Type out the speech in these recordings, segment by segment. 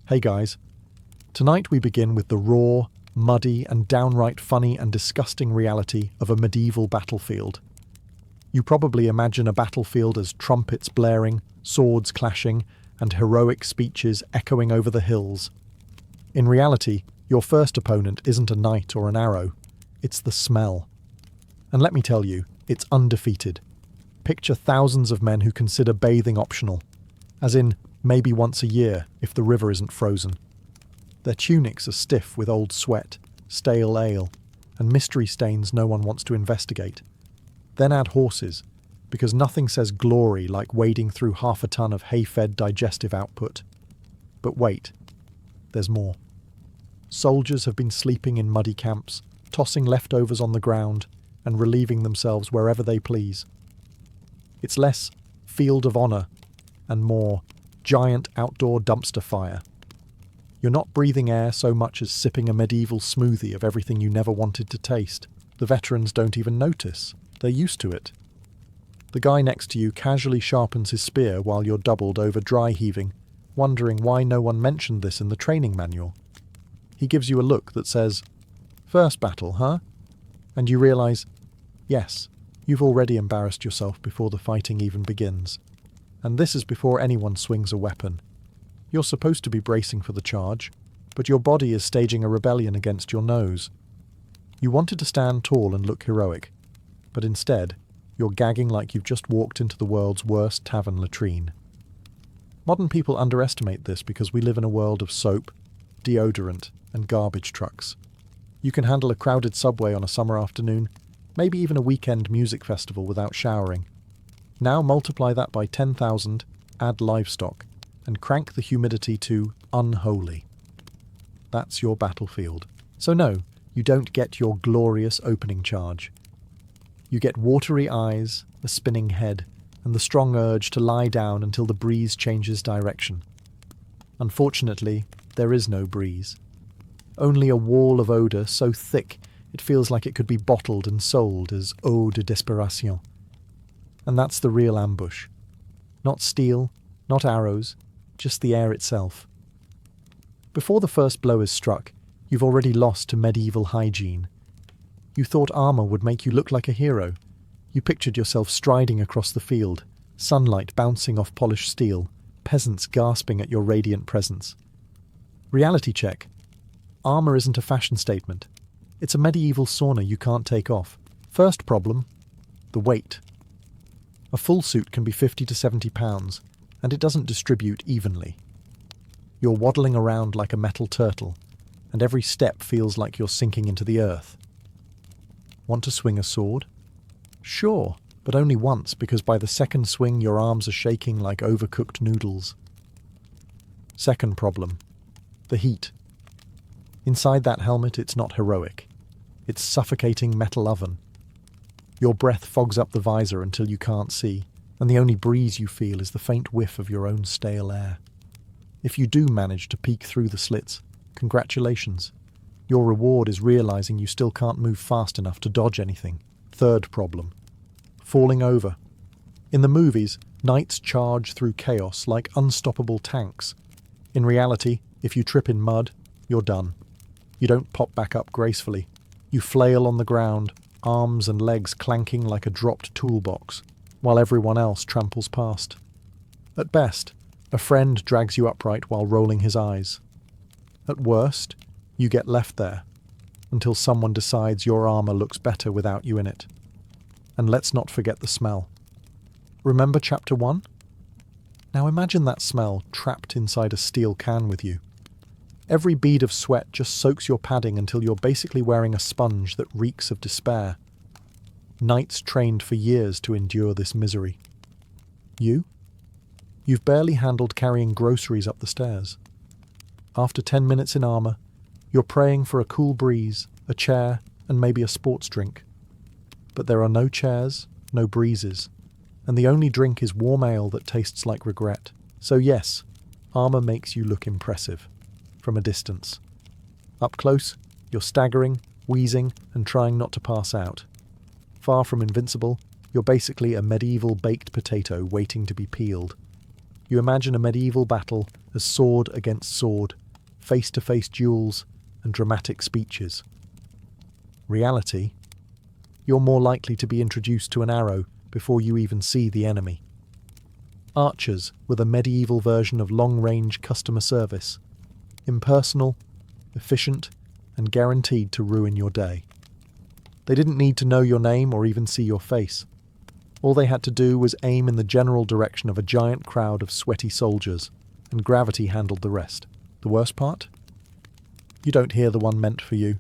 Hey guys, tonight we begin with the raw, muddy and downright funny and disgusting reality of a medieval battlefield. You probably imagine a battlefield as trumpets blaring, swords clashing, and heroic speeches echoing over the hills. In reality, your first opponent isn't a knight or an arrow, it's the smell. And let me tell you, it's undefeated. Picture thousands of men who consider bathing optional, as in maybe once a year if the river isn't frozen. Their tunics are stiff with old sweat, stale ale, and mystery stains no one wants to investigate. Then add horses, because nothing says glory like wading through half a ton of hay-fed digestive output. But wait, there's more. Soldiers have been sleeping in muddy camps, tossing leftovers on the ground, and relieving themselves wherever they please. It's less field of honor and more giant outdoor dumpster fire. You're not breathing air so much as sipping a medieval smoothie of everything you never wanted to taste. The veterans don't even notice. They're used to it. The guy next to you casually sharpens his spear while you're doubled over dry heaving, wondering why no one mentioned this in the training manual. He gives you a look that says, "First battle, huh?" And you realize, yes, you've already embarrassed yourself before the fighting even begins. And this is before anyone swings a weapon. You're supposed to be bracing for the charge, but your body is staging a rebellion against your nose. You wanted to stand tall and look heroic, but instead, you're gagging like you've just walked into the world's worst tavern latrine. Modern people underestimate this because we live in a world of soap, deodorant, and garbage trucks. You can handle a crowded subway on a summer afternoon, maybe even a weekend music festival without showering. Now multiply that by 10,000, add livestock, and crank the humidity to unholy. That's your battlefield. So no, you don't get your glorious opening charge. You get watery eyes, a spinning head, and the strong urge to lie down until the breeze changes direction. Unfortunately, there is no breeze. Only a wall of odour so thick it feels like it could be bottled and sold as eau de desperation. And that's the real ambush. Not steel, not arrows, just the air itself. Before the first blow is struck, you've already lost to medieval hygiene. You thought armour would make you look like a hero. You pictured yourself striding across the field, sunlight bouncing off polished steel, peasants gasping at your radiant presence. Reality check. Armour isn't a fashion statement. It's a medieval sauna you can't take off. First problem, the weight. A full suit can be 50 to 70 pounds, and it doesn't distribute evenly. You're waddling around like a metal turtle, and every step feels like you're sinking into the earth. Want to swing a sword? Sure, but only once, because by the second swing your arms are shaking like overcooked noodles. Second problem, the heat. Inside that helmet it's not heroic. It's suffocating metal oven. Your breath fogs up the visor until you can't see, and the only breeze you feel is the faint whiff of your own stale air. If you do manage to peek through the slits, congratulations. Your reward is realizing you still can't move fast enough to dodge anything. Third problem, falling over. In the movies, knights charge through chaos like unstoppable tanks. In reality, if you trip in mud, you're done. You don't pop back up gracefully. You flail on the ground, arms and legs clanking like a dropped toolbox, while everyone else tramples past. At best, a friend drags you upright while rolling his eyes. At worst, you get left there, until someone decides your armour looks better without you in it. And let's not forget the smell. Remember Chapter 1? Now imagine that smell trapped inside a steel can with you. Every bead of sweat just soaks your padding until you're basically wearing a sponge that reeks of despair. Knights trained for years to endure this misery. You? You've barely handled carrying groceries up the stairs. After 10 minutes in armour, you're praying for a cool breeze, a chair, and maybe a sports drink. But there are no chairs, no breezes, and the only drink is warm ale that tastes like regret. So yes, armour makes you look impressive. From a distance. Up close, you're staggering, wheezing, and trying not to pass out. Far from invincible, you're basically a medieval baked potato waiting to be peeled. You imagine a medieval battle as sword against sword, face-to-face duels, and dramatic speeches. Reality: you're more likely to be introduced to an arrow before you even see the enemy. Archers were the medieval version of long-range customer service. Impersonal, efficient, and guaranteed to ruin your day. They didn't need to know your name or even see your face. All they had to do was aim in the general direction of a giant crowd of sweaty soldiers, and gravity handled the rest. The worst part? You don't hear the one meant for you.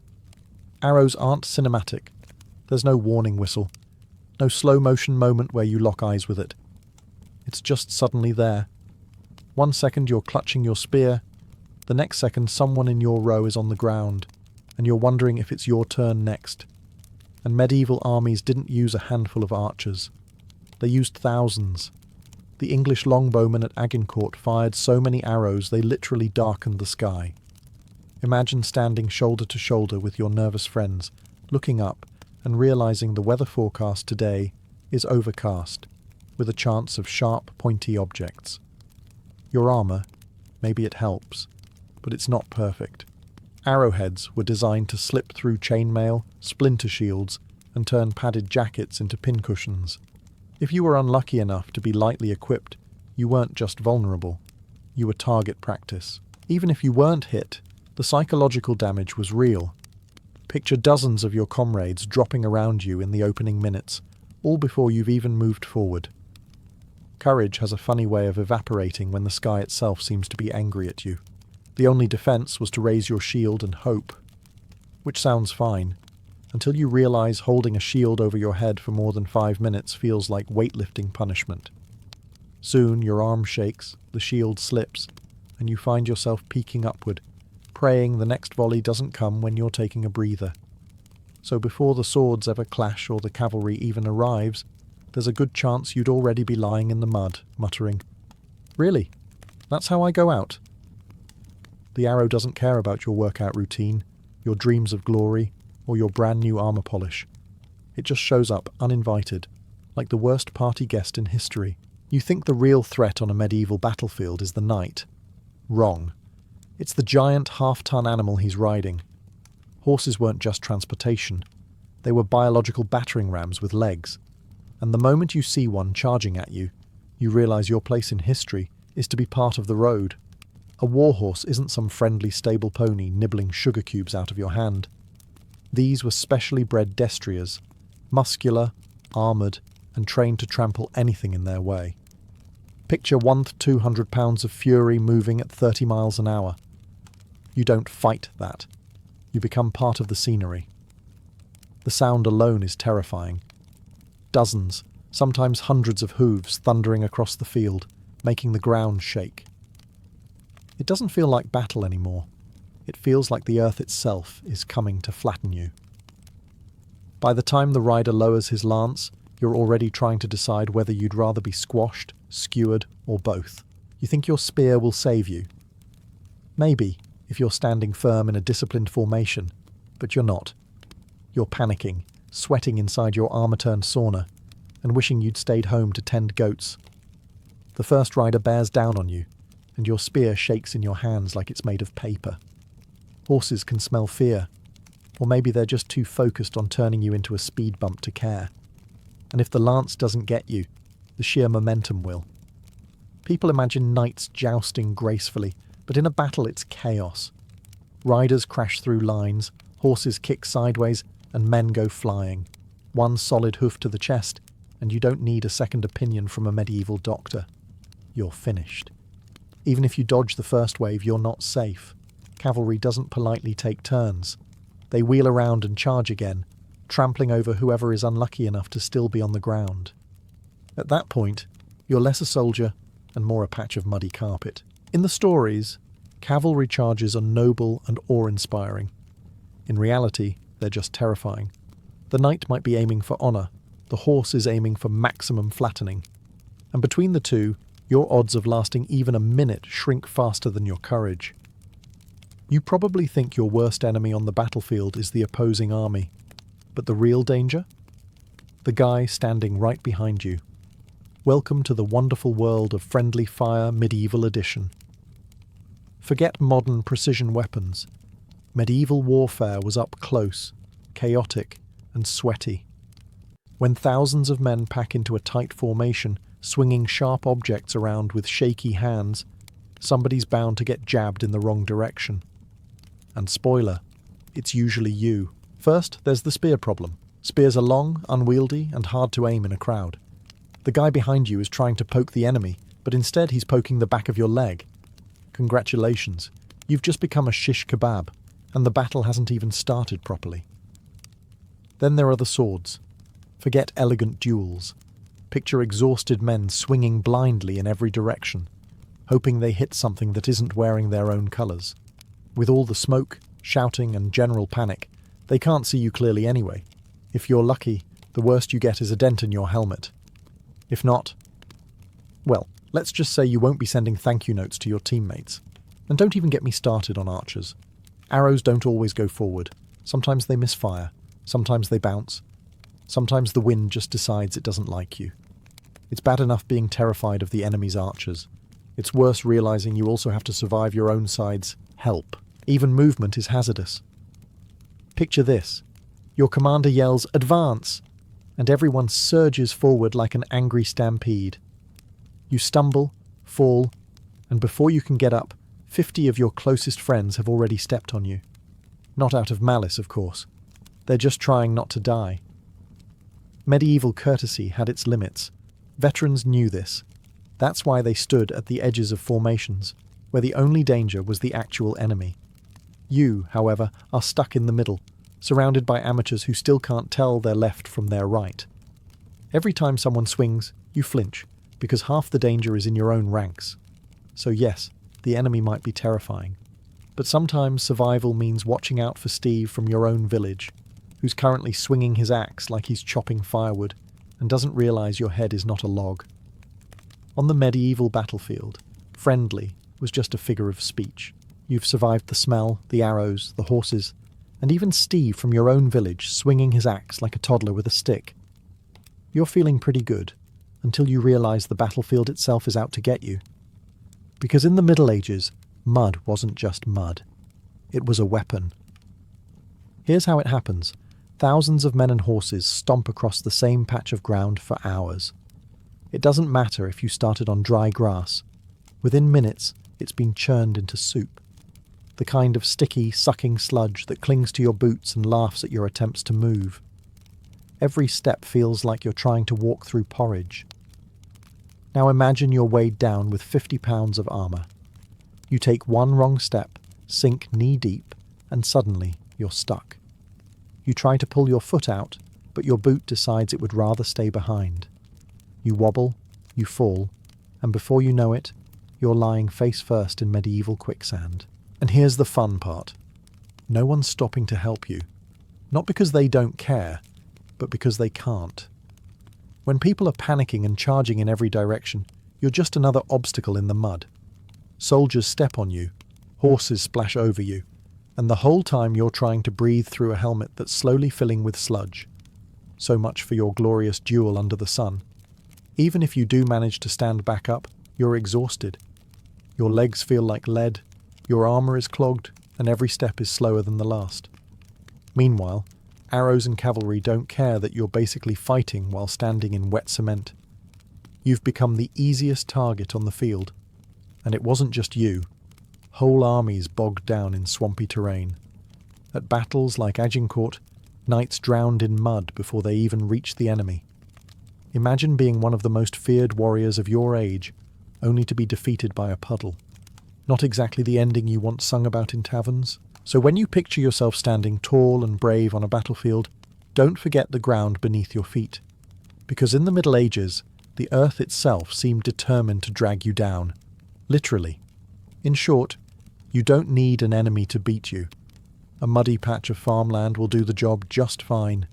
Arrows aren't cinematic. There's no warning whistle. No slow-motion moment where you lock eyes with it. It's just suddenly there. 1 second you're clutching your spear, the next second someone in your row is on the ground, and you're wondering if it's your turn next. And medieval armies didn't use a handful of archers. They used thousands. The English longbowmen at Agincourt fired so many arrows they literally darkened the sky. Imagine standing shoulder to shoulder with your nervous friends, looking up and realizing the weather forecast today is overcast, with a chance of sharp, pointy objects. Your armor, maybe it helps, but it's not perfect. Arrowheads were designed to slip through chainmail, splinter shields, and turn padded jackets into pincushions. If you were unlucky enough to be lightly equipped, you weren't just vulnerable, you were target practice. Even if you weren't hit, the psychological damage was real. Picture dozens of your comrades dropping around you in the opening minutes, all before you've even moved forward. Courage has a funny way of evaporating when the sky itself seems to be angry at you. The only defense was to raise your shield and hope. Which sounds fine, until you realize holding a shield over your head for more than 5 minutes feels like weightlifting punishment. Soon your arm shakes, the shield slips, and you find yourself peeking upward, praying the next volley doesn't come when you're taking a breather. So before the swords ever clash or the cavalry even arrives, there's a good chance you'd already be lying in the mud, muttering, "Really? That's how I go out?" The arrow doesn't care about your workout routine, your dreams of glory, or your brand new armor polish. It just shows up uninvited, like the worst party guest in history. You think the real threat on a medieval battlefield is the knight. Wrong. It's the giant half-ton animal he's riding. Horses weren't just transportation. They were biological battering rams with legs. And the moment you see one charging at you, you realize your place in history is to be part of the road. A warhorse isn't some friendly stable pony nibbling sugar cubes out of your hand. These were specially bred destriers, muscular, armoured, and trained to trample anything in their way. Picture 200 pounds of fury moving at 30 miles an hour. You don't fight that. You become part of the scenery. The sound alone is terrifying. Dozens, sometimes hundreds of hooves thundering across the field, making the ground shake. It doesn't feel like battle anymore. It feels like the earth itself is coming to flatten you. By the time the rider lowers his lance, you're already trying to decide whether you'd rather be squashed, skewered, or both. You think your spear will save you. Maybe, if you're standing firm in a disciplined formation, but you're not. You're panicking, sweating inside your armor-turned sauna, and wishing you'd stayed home to tend goats. The first rider bears down on you, and your spear shakes in your hands like it's made of paper. Horses can smell fear, or maybe they're just too focused on turning you into a speed bump to care. And if the lance doesn't get you, the sheer momentum will. People imagine knights jousting gracefully, but in a battle it's chaos. Riders crash through lines, horses kick sideways, and men go flying. One solid hoof to the chest, and you don't need a second opinion from a medieval doctor. You're finished. Even if you dodge the first wave, you're not safe. Cavalry doesn't politely take turns. They wheel around and charge again, trampling over whoever is unlucky enough to still be on the ground. At that point, you're less a soldier and more a patch of muddy carpet. In the stories, cavalry charges are noble and awe-inspiring. In reality, they're just terrifying. The knight might be aiming for honour, the horse is aiming for maximum flattening. And between the two, your odds of lasting even a minute shrink faster than your courage. You probably think your worst enemy on the battlefield is the opposing army. But the real danger? The guy standing right behind you. Welcome to the wonderful world of friendly fire medieval edition. Forget modern precision weapons. Medieval warfare was up close, chaotic, and sweaty. When thousands of men pack into a tight formation, swinging sharp objects around with shaky hands, somebody's bound to get jabbed in the wrong direction. And spoiler, it's usually you. First, there's the spear problem. Spears are long, unwieldy, and hard to aim in a crowd. The guy behind you is trying to poke the enemy, but instead he's poking the back of your leg. Congratulations, you've just become a shish kebab, and the battle hasn't even started properly. Then there are the swords. Forget elegant duels. Picture exhausted men swinging blindly in every direction, hoping they hit something that isn't wearing their own colours. With all the smoke, shouting, and general panic, they can't see you clearly anyway. If you're lucky, the worst you get is a dent in your helmet. If not, well, let's just say you won't be sending thank you notes to your teammates. And don't even get me started on archers. Arrows don't always go forward. Sometimes they misfire. Sometimes they bounce. Sometimes the wind just decides it doesn't like you. It's bad enough being terrified of the enemy's archers. It's worse realizing you also have to survive your own side's help. Even movement is hazardous. Picture this. Your commander yells, "Advance!" and everyone surges forward like an angry stampede. You stumble, fall, and before you can get up, 50 of your closest friends have already stepped on you. Not out of malice, of course. They're just trying not to die. Medieval courtesy had its limits. Veterans knew this. That's why they stood at the edges of formations, where the only danger was the actual enemy. You, however, are stuck in the middle, surrounded by amateurs who still can't tell their left from their right. Every time someone swings, you flinch, because half the danger is in your own ranks. So yes, the enemy might be terrifying. But sometimes survival means watching out for Steve from your own village, who's currently swinging his axe like he's chopping firewood, and doesn't realize your head is not a log. On the medieval battlefield, friendly was just a figure of speech. You've survived the smell, the arrows, the horses, and even Steve from your own village swinging his axe like a toddler with a stick. You're feeling pretty good, until you realize the battlefield itself is out to get you. Because in the Middle Ages, mud wasn't just mud. It was a weapon. Here's how it happens. Thousands of men and horses stomp across the same patch of ground for hours. It doesn't matter if you started on dry grass. Within minutes, it's been churned into soup. The kind of sticky, sucking sludge that clings to your boots and laughs at your attempts to move. Every step feels like you're trying to walk through porridge. Now imagine you're weighed down with 50 pounds of armour. You take one wrong step, sink knee-deep, and suddenly you're stuck. You try to pull your foot out, but your boot decides it would rather stay behind. You wobble, you fall, and before you know it, you're lying face first in medieval quicksand. And here's the fun part. No one's stopping to help you. Not because they don't care, but because they can't. When people are panicking and charging in every direction, you're just another obstacle in the mud. Soldiers step on you, horses splash over you, and the whole time you're trying to breathe through a helmet that's slowly filling with sludge. So much for your glorious duel under the sun. Even if you do manage to stand back up, you're exhausted. Your legs feel like lead, your armour is clogged, and every step is slower than the last. Meanwhile, arrows and cavalry don't care that you're basically fighting while standing in wet cement. You've become the easiest target on the field. And it wasn't just you. Whole armies bogged down in swampy terrain. At battles like Agincourt, knights drowned in mud before they even reached the enemy. Imagine being one of the most feared warriors of your age, only to be defeated by a puddle. Not exactly the ending you want sung about in taverns. So when you picture yourself standing tall and brave on a battlefield, don't forget the ground beneath your feet. Because in the Middle Ages, the earth itself seemed determined to drag you down. Literally. In short, you don't need an enemy to beat you. A muddy patch of farmland will do the job just fine.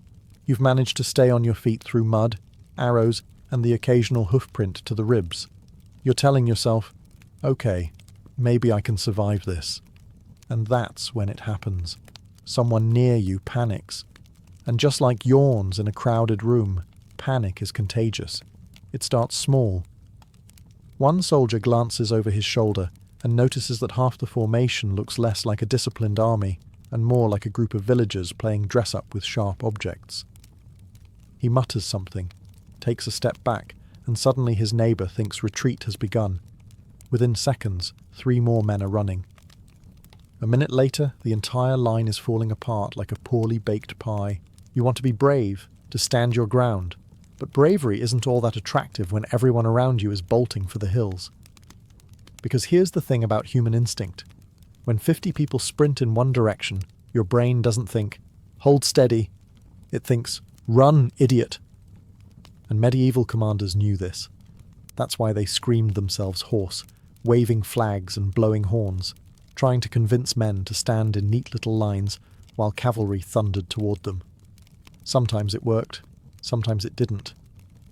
You've managed to stay on your feet through mud, arrows, and the occasional hoofprint to the ribs. You're telling yourself, okay, maybe I can survive this. And that's when it happens. Someone near you panics. And just like yawns in a crowded room, panic is contagious. It starts small. One soldier glances over his shoulder and notices that half the formation looks less like a disciplined army and more like a group of villagers playing dress-up with sharp objects. He mutters something, takes a step back, and suddenly his neighbour thinks retreat has begun. Within seconds, 3 more men are running. A minute later, the entire line is falling apart like a poorly baked pie. You want to be brave, to stand your ground, but bravery isn't all that attractive when everyone around you is bolting for the hills. Because here's the thing about human instinct. When 50 people sprint in one direction, your brain doesn't think, hold steady. It thinks, run, idiot. And medieval commanders knew this. That's why they screamed themselves hoarse, waving flags and blowing horns, trying to convince men to stand in neat little lines while cavalry thundered toward them. Sometimes it worked, sometimes it didn't.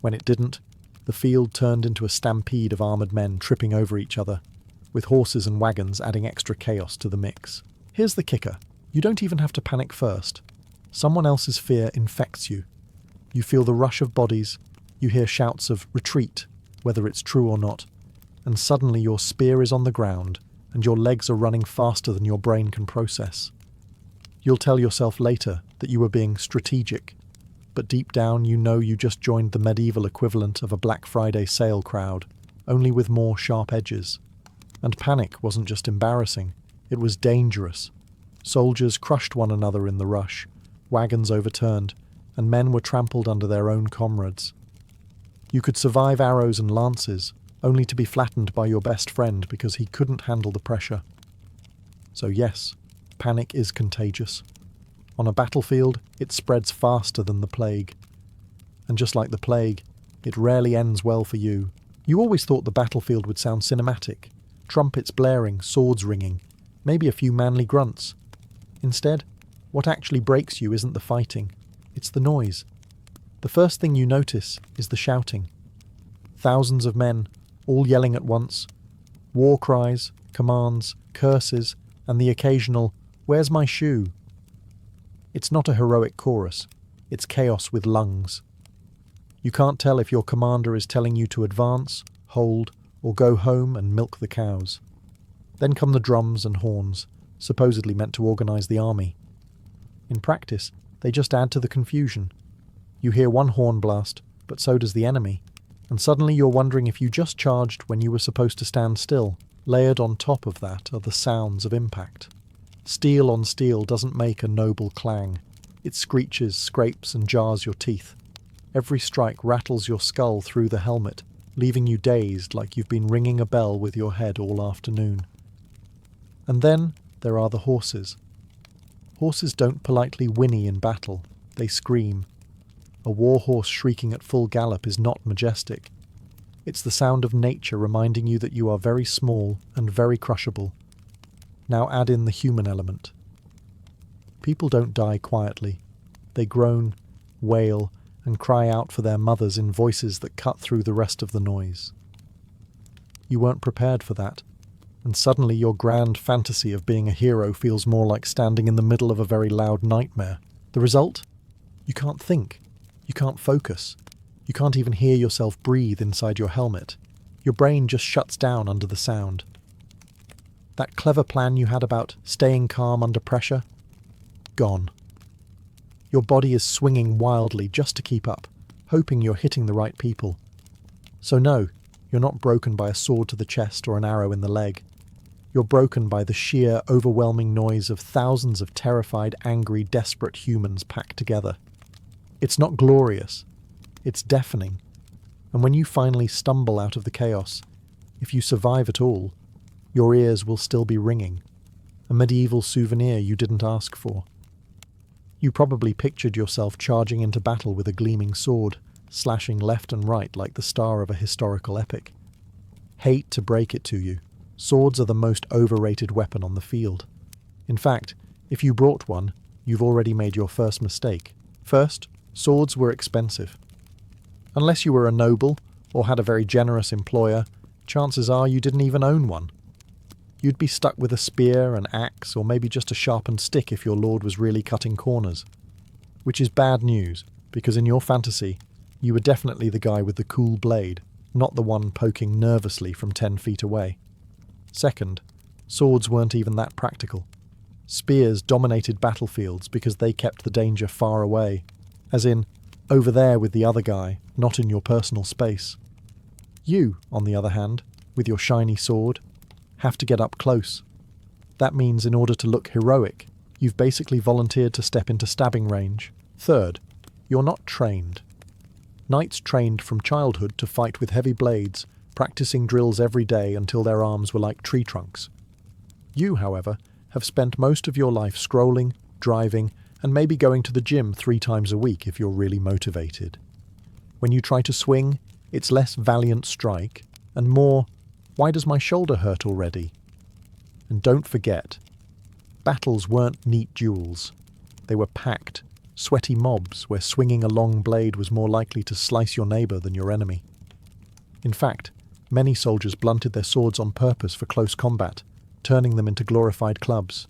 When it didn't, the field turned into a stampede of armoured men tripping over each other, with horses and wagons adding extra chaos to the mix. Here's the kicker. You don't even have to panic first. Someone else's fear infects you. You feel the rush of bodies, you hear shouts of retreat, whether it's true or not, and suddenly your spear is on the ground and your legs are running faster than your brain can process. You'll tell yourself later that you were being strategic, but deep down you know you just joined the medieval equivalent of a Black Friday sale crowd, only with more sharp edges. And panic wasn't just embarrassing, it was dangerous. Soldiers crushed one another in the rush, wagons overturned, and men were trampled under their own comrades. You could survive arrows and lances, only to be flattened by your best friend because he couldn't handle the pressure. So yes, panic is contagious. On a battlefield, it spreads faster than the plague. And just like the plague, it rarely ends well for you. You always thought the battlefield would sound cinematic. Trumpets blaring, swords ringing, maybe a few manly grunts. Instead, what actually breaks you isn't the fighting, it's the noise. The first thing you notice is the shouting. Thousands of men, all yelling at once. War cries, commands, curses, and the occasional, "Where's my shoe?" It's not a heroic chorus, it's chaos with lungs. You can't tell if your commander is telling you to advance, hold, or go home and milk the cows. Then come the drums and horns, supposedly meant to organise the army. In practice, they just add to the confusion. You hear one horn blast, but so does the enemy, and suddenly you're wondering if you just charged when you were supposed to stand still. Layered on top of that are the sounds of impact. Steel on steel doesn't make a noble clang. It screeches, scrapes, and jars your teeth. Every strike rattles your skull through the helmet, leaving you dazed like you've been ringing a bell with your head all afternoon. And then there are the horses. Horses don't politely whinny in battle, they scream. A war horse shrieking at full gallop is not majestic. It's the sound of nature reminding you that you are very small and very crushable. Now add in the human element. People don't die quietly. They groan, wail, and cry out for their mothers in voices that cut through the rest of the noise. You weren't prepared for that, and suddenly your grand fantasy of being a hero feels more like standing in the middle of a very loud nightmare. The result? You can't think. You can't focus. You can't even hear yourself breathe inside your helmet. Your brain just shuts down under the sound. That clever plan you had about staying calm under pressure? Gone. Your body is swinging wildly just to keep up, hoping you're hitting the right people. So no, you're not broken by a sword to the chest or an arrow in the leg. You're broken by the sheer, overwhelming noise of thousands of terrified, angry, desperate humans packed together. It's not glorious. It's deafening. And when you finally stumble out of the chaos, if you survive at all, your ears will still be ringing, a medieval souvenir you didn't ask for. You probably pictured yourself charging into battle with a gleaming sword, slashing left and right like the star of a historical epic. Hate to break it to you, swords are the most overrated weapon on the field. In fact, if you brought one, you've already made your first mistake. First, swords were expensive. Unless you were a noble or had a very generous employer, chances are you didn't even own one. You'd be stuck with a spear, an axe, or maybe just a sharpened stick if your lord was really cutting corners. Which is bad news, because in your fantasy, You were definitely the guy with the cool blade, not the one poking nervously from 10 feet away. Second, swords weren't even that practical. Spears dominated battlefields because they kept the danger far away, as in, over there with the other guy, not in your personal space. You, on the other hand, with your shiny sword, have to get up close. That means in order to look heroic, you've basically volunteered to step into stabbing range. Third, you're not trained. Knights trained from childhood to fight with heavy blades, practicing drills every day until their arms were like tree trunks. You, however, have spent most of your life scrolling, driving, and maybe going to the gym 3 times a week if you're really motivated. When you try to swing, it's less valiant strike, and more, why does my shoulder hurt already? And don't forget, battles weren't neat duels. They were packed, sweaty mobs where swinging a long blade was more likely to slice your neighbour than your enemy. In fact, many soldiers blunted their swords on purpose for close combat, turning them into glorified clubs.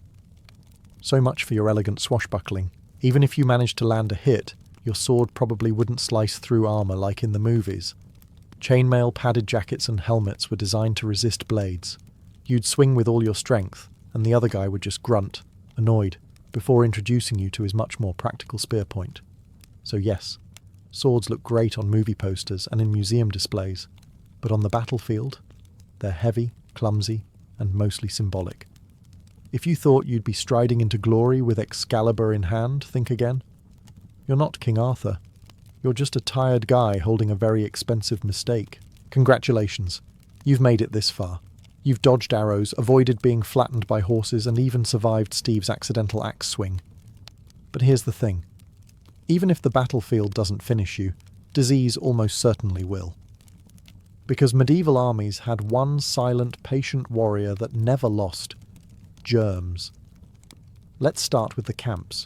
So much for your elegant swashbuckling. Even if you managed to land a hit, your sword probably wouldn't slice through armour like in the movies. Chainmail, padded jackets and helmets were designed to resist blades. You'd swing with all your strength, and the other guy would just grunt, annoyed, before introducing you to his much more practical spear point. So yes, swords look great on movie posters and in museum displays, but on the battlefield, they're heavy, clumsy, and mostly symbolic. If you thought you'd be striding into glory with Excalibur in hand, think again. You're not King Arthur. You're just a tired guy holding a very expensive mistake. Congratulations, you've made it this far. You've dodged arrows, avoided being flattened by horses, and even survived Steve's accidental axe swing. But here's the thing. Even if the battlefield doesn't finish you, disease almost certainly will. Because medieval armies had one silent, patient warrior that never lost: germs. Let's start with the camps.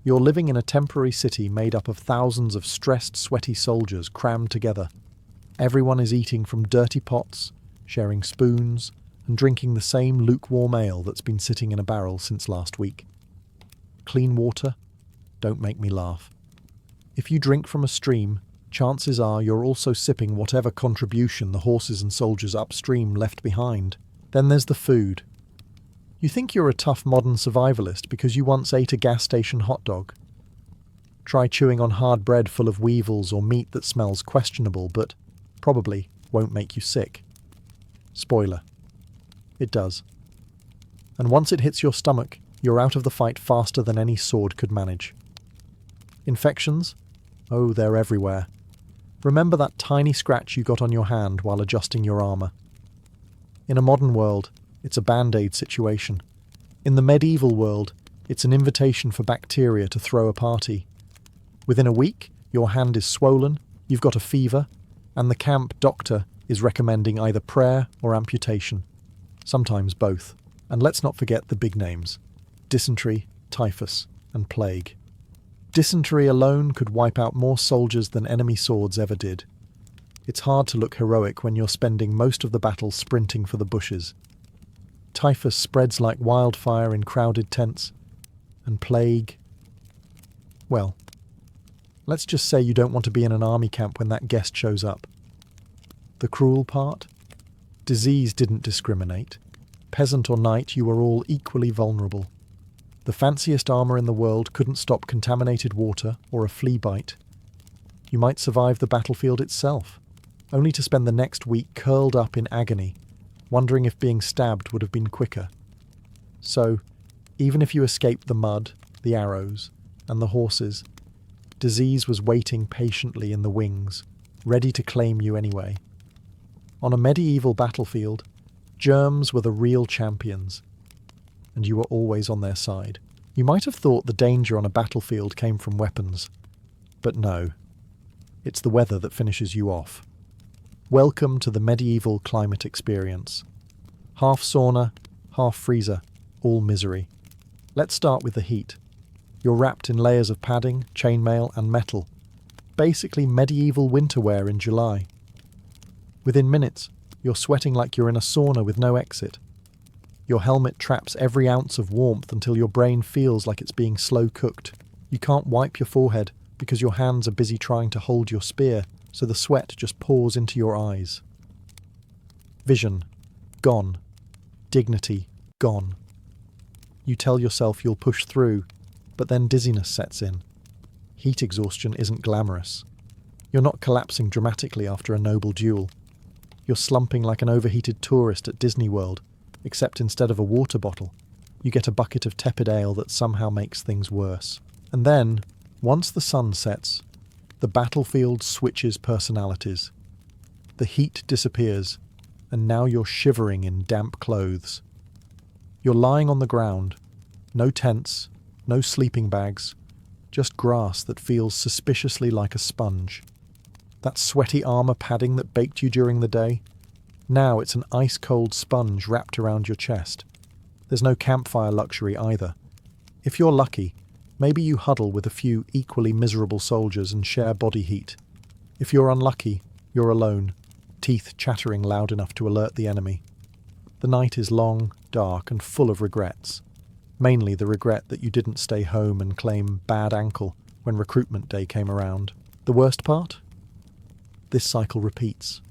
You're living in a temporary city made up of thousands of stressed, sweaty soldiers crammed together. Everyone is eating from dirty pots, sharing spoons, and drinking the same lukewarm ale that's been sitting in a barrel since last week. Clean water? Don't make me laugh. If you drink from a stream, chances are you're also sipping whatever contribution the horses and soldiers upstream left behind. Then there's the food. You think you're a tough modern survivalist because you once ate a gas station hot dog. Try chewing on hard bread full of weevils or meat that smells questionable but probably won't make you sick. Spoiler. It does. And once it hits your stomach, you're out of the fight faster than any sword could manage. Infections? Oh, they're everywhere. Remember that tiny scratch you got on your hand while adjusting your armour. In a modern world, it's a band-aid situation. In the medieval world, it's an invitation for bacteria to throw a party. Within a week, your hand is swollen, you've got a fever, and the camp doctor is recommending either prayer or amputation. Sometimes both. And let's not forget the big names: dysentery, typhus, and plague. Dysentery alone could wipe out more soldiers than enemy swords ever did. It's hard to look heroic when you're spending most of the battle sprinting for the bushes. Typhus spreads like wildfire in crowded tents. And plague... well, let's just say you don't want to be in an army camp when that guest shows up. The cruel part? Disease didn't discriminate. Peasant or knight, you were all equally vulnerable. The fanciest armour in the world couldn't stop contaminated water or a flea bite. You might survive the battlefield itself, only to spend the next week curled up in agony, wondering if being stabbed would have been quicker. So, even if you escaped the mud, the arrows, and the horses, disease was waiting patiently in the wings, ready to claim you anyway. On a medieval battlefield, germs were the real champions, and you were always on their side. You might have thought the danger on a battlefield came from weapons, but no. It's the weather that finishes you off. Welcome to the medieval climate experience. Half sauna, half freezer, all misery. Let's start with the heat. You're wrapped in layers of padding, chainmail, and metal. Basically medieval winter wear in July. Within minutes, you're sweating like you're in a sauna with no exit. Your helmet traps every ounce of warmth until your brain feels like it's being slow cooked. You can't wipe your forehead because your hands are busy trying to hold your spear, so the sweat just pours into your eyes. Vision, gone. Dignity, gone. You tell yourself you'll push through, but then dizziness sets in. Heat exhaustion isn't glamorous. You're not collapsing dramatically after a noble duel. You're slumping like an overheated tourist at Disney World, except instead of a water bottle, you get a bucket of tepid ale that somehow makes things worse. And then, once the sun sets, the battlefield switches personalities. The heat disappears, and now you're shivering in damp clothes. You're lying on the ground, no tents, no sleeping bags, just grass that feels suspiciously like a sponge. That sweaty armor padding that baked you during the day, now it's an ice-cold sponge wrapped around your chest. There's no campfire luxury either. If you're lucky, maybe you huddle with a few equally miserable soldiers and share body heat. If you're unlucky, you're alone, teeth chattering loud enough to alert the enemy. The night is long, dark, and full of regrets. Mainly the regret that you didn't stay home and claim bad ankle when recruitment day came around. The worst part? This cycle repeats.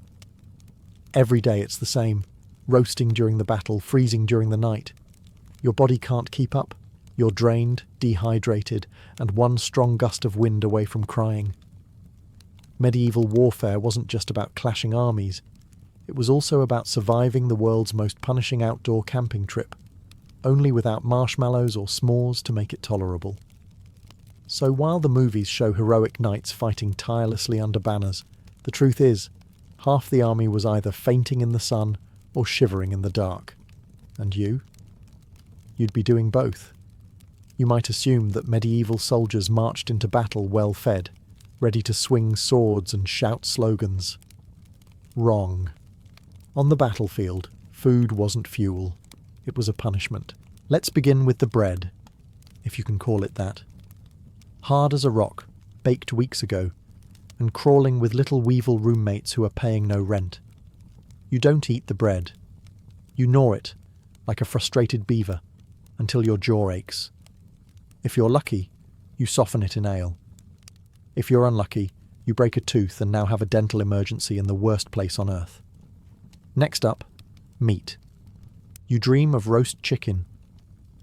Every day it's the same. Roasting during the battle, freezing during the night. Your body can't keep up. You're drained, dehydrated, and one strong gust of wind away from crying. Medieval warfare wasn't just about clashing armies. It was also about surviving the world's most punishing outdoor camping trip, only without marshmallows or s'mores to make it tolerable. So while the movies show heroic knights fighting tirelessly under banners, the truth is, half the army was either fainting in the sun or shivering in the dark. And you? You'd be doing both. You might assume that medieval soldiers marched into battle well-fed, ready to swing swords and shout slogans. Wrong. On the battlefield, food wasn't fuel. It was a punishment. Let's begin with the bread, if you can call it that. Hard as a rock, baked weeks ago, and crawling with little weevil roommates who are paying no rent. You don't eat the bread. You gnaw it, like a frustrated beaver, until your jaw aches. If you're lucky, you soften it in ale. If you're unlucky, you break a tooth and now have a dental emergency in the worst place on earth. Next up, meat. You dream of roast chicken,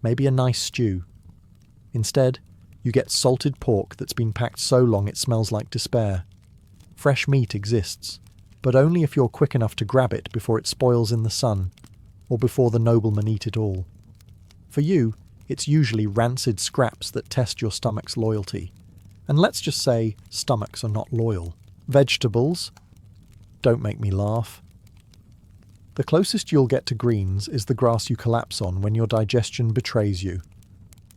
maybe a nice stew. Instead, you get salted pork that's been packed so long it smells like despair. Fresh meat exists, but only if you're quick enough to grab it before it spoils in the sun, or before the noblemen eat it all. For you, it's usually rancid scraps that test your stomach's loyalty. And let's just say stomachs are not loyal. Vegetables? Don't make me laugh. The closest you'll get to greens is the grass you collapse on when your digestion betrays you.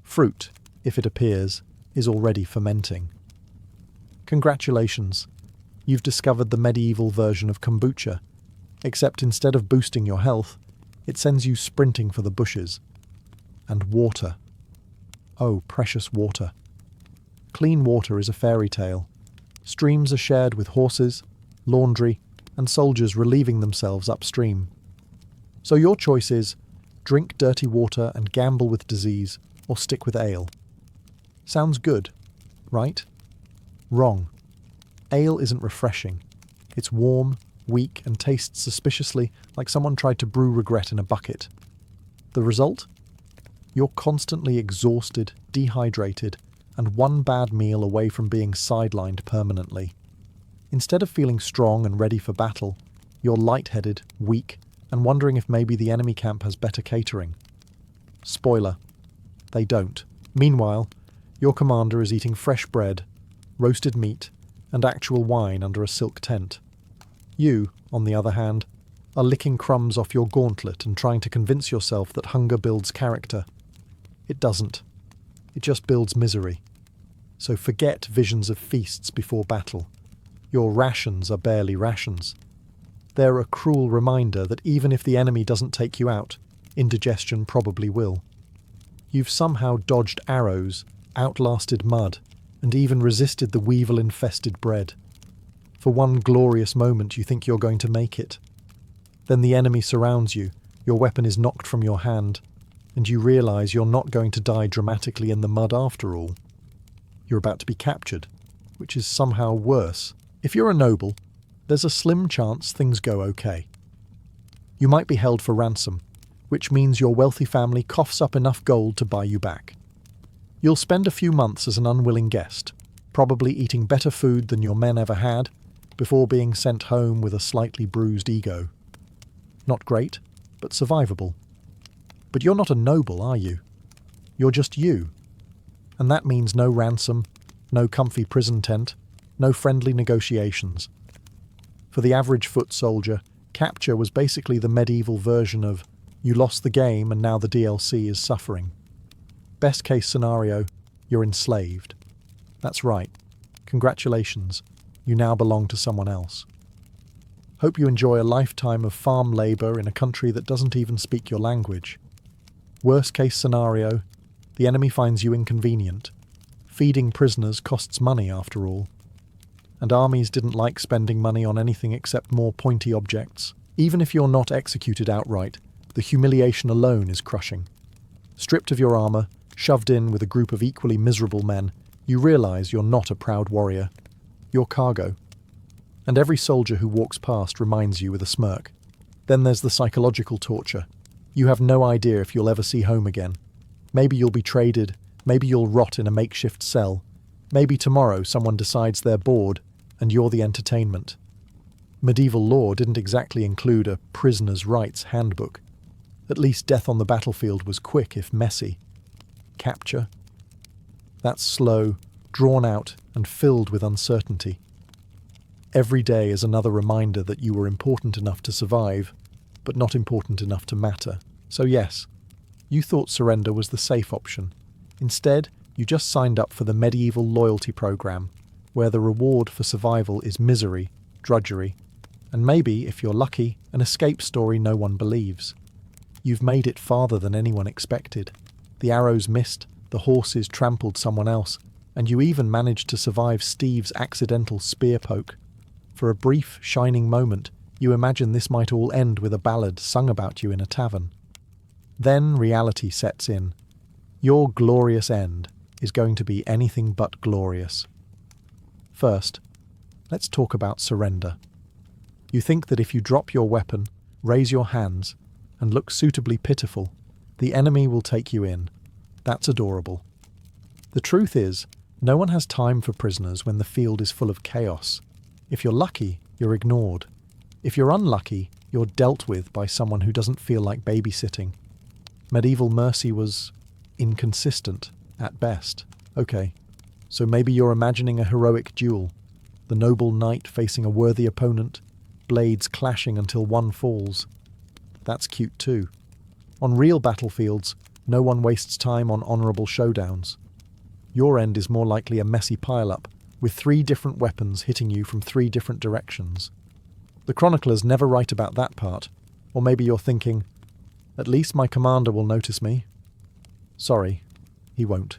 Fruit, if it appears, is already fermenting. Congratulations, you've discovered the medieval version of kombucha, except instead of boosting your health, it sends you sprinting for the bushes. And water. Oh, precious water. Clean water is a fairy tale. Streams are shared with horses, laundry, and soldiers relieving themselves upstream. So your choice is drink dirty water and gamble with disease, or stick with ale. Sounds good, right? Wrong. Ale isn't refreshing. It's warm, weak, and tastes suspiciously like someone tried to brew regret in a bucket. The result? You're constantly exhausted, dehydrated, and one bad meal away from being sidelined permanently. Instead of feeling strong and ready for battle, you're lightheaded, weak, and wondering if maybe the enemy camp has better catering. Spoiler, they don't. Meanwhile, your commander is eating fresh bread, roasted meat, and actual wine under a silk tent. You, on the other hand, are licking crumbs off your gauntlet and trying to convince yourself that hunger builds character. It doesn't. It just builds misery. So forget visions of feasts before battle. Your rations are barely rations. They're a cruel reminder that even if the enemy doesn't take you out, indigestion probably will. You've somehow dodged arrows, outlasted mud, and even resisted the weevil-infested bread. For one glorious moment you think you're going to make it. Then the enemy surrounds you, your weapon is knocked from your hand, and you realise you're not going to die dramatically in the mud after all. You're about to be captured, which is somehow worse. If you're a noble, there's a slim chance things go okay. You might be held for ransom, which means your wealthy family coughs up enough gold to buy you back. You'll spend a few months as an unwilling guest, probably eating better food than your men ever had, before being sent home with a slightly bruised ego. Not great, but survivable. But you're not a noble, are you? You're just you. And that means no ransom, no comfy prison tent, no friendly negotiations. For the average foot soldier, capture was basically the medieval version of you lost the game and now the DLC is suffering. Best case scenario, you're enslaved. That's right. Congratulations, you now belong to someone else. Hope you enjoy a lifetime of farm labour in a country that doesn't even speak your language. Worst case scenario, the enemy finds you inconvenient. Feeding prisoners costs money after all. And armies didn't like spending money on anything except more pointy objects. Even if you're not executed outright, the humiliation alone is crushing. Stripped of your armour, shoved in with a group of equally miserable men, you realise you're not a proud warrior. You're cargo. And every soldier who walks past reminds you with a smirk. Then there's the psychological torture. You have no idea if you'll ever see home again. Maybe you'll be traded, maybe you'll rot in a makeshift cell. Maybe tomorrow someone decides they're bored and you're the entertainment. Medieval law didn't exactly include a prisoner's rights handbook. At least death on the battlefield was quick if messy. Capture? That's slow, drawn out, and filled with uncertainty. Every day is another reminder that you were important enough to survive, but not important enough to matter. So yes, you thought surrender was the safe option. Instead, you just signed up for the medieval loyalty program, where the reward for survival is misery, drudgery, and maybe, if you're lucky, an escape story no one believes. You've made it farther than anyone expected. The arrows missed, the horses trampled someone else, and you even managed to survive Steve's accidental spear poke. For a brief, shining moment, you imagine this might all end with a ballad sung about you in a tavern. Then reality sets in. Your glorious end is going to be anything but glorious. First, let's talk about surrender. You think that if you drop your weapon, raise your hands, and look suitably pitiful, the enemy will take you in. That's adorable. The truth is, no one has time for prisoners when the field is full of chaos. If you're lucky, you're ignored. If you're unlucky, you're dealt with by someone who doesn't feel like babysitting. Medieval mercy was inconsistent, at best. Okay, so maybe you're imagining a heroic duel. The noble knight facing a worthy opponent, blades clashing until one falls. That's cute too. On real battlefields, no one wastes time on honourable showdowns. Your end is more likely a messy pile-up, with 3 different weapons hitting you from 3 different directions. The chroniclers never write about that part, or maybe you're thinking, at least my commander will notice me. Sorry, he won't.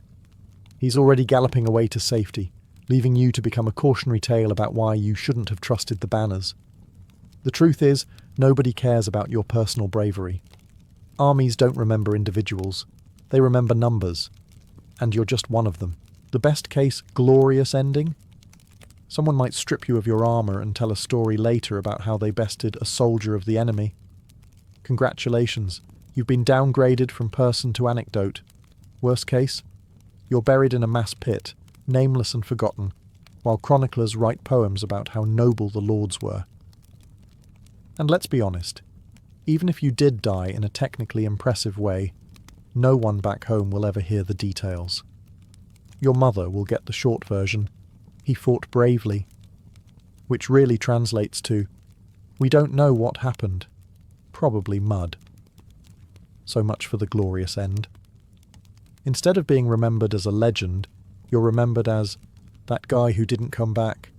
He's already galloping away to safety, leaving you to become a cautionary tale about why you shouldn't have trusted the banners. The truth is, nobody cares about your personal bravery. Armies don't remember individuals, they remember numbers, and you're just one of them. The best case, glorious ending? Someone might strip you of your armour and tell a story later about how they bested a soldier of the enemy. Congratulations, you've been downgraded from person to anecdote. Worst case, you're buried in a mass pit, nameless and forgotten, while chroniclers write poems about how noble the lords were. And let's be honest, even if you did die in a technically impressive way, no one back home will ever hear the details. Your mother will get the short version, he fought bravely, which really translates to, we don't know what happened, probably mud. So much for the glorious end. Instead of being remembered as a legend, you're remembered as that guy who didn't come back.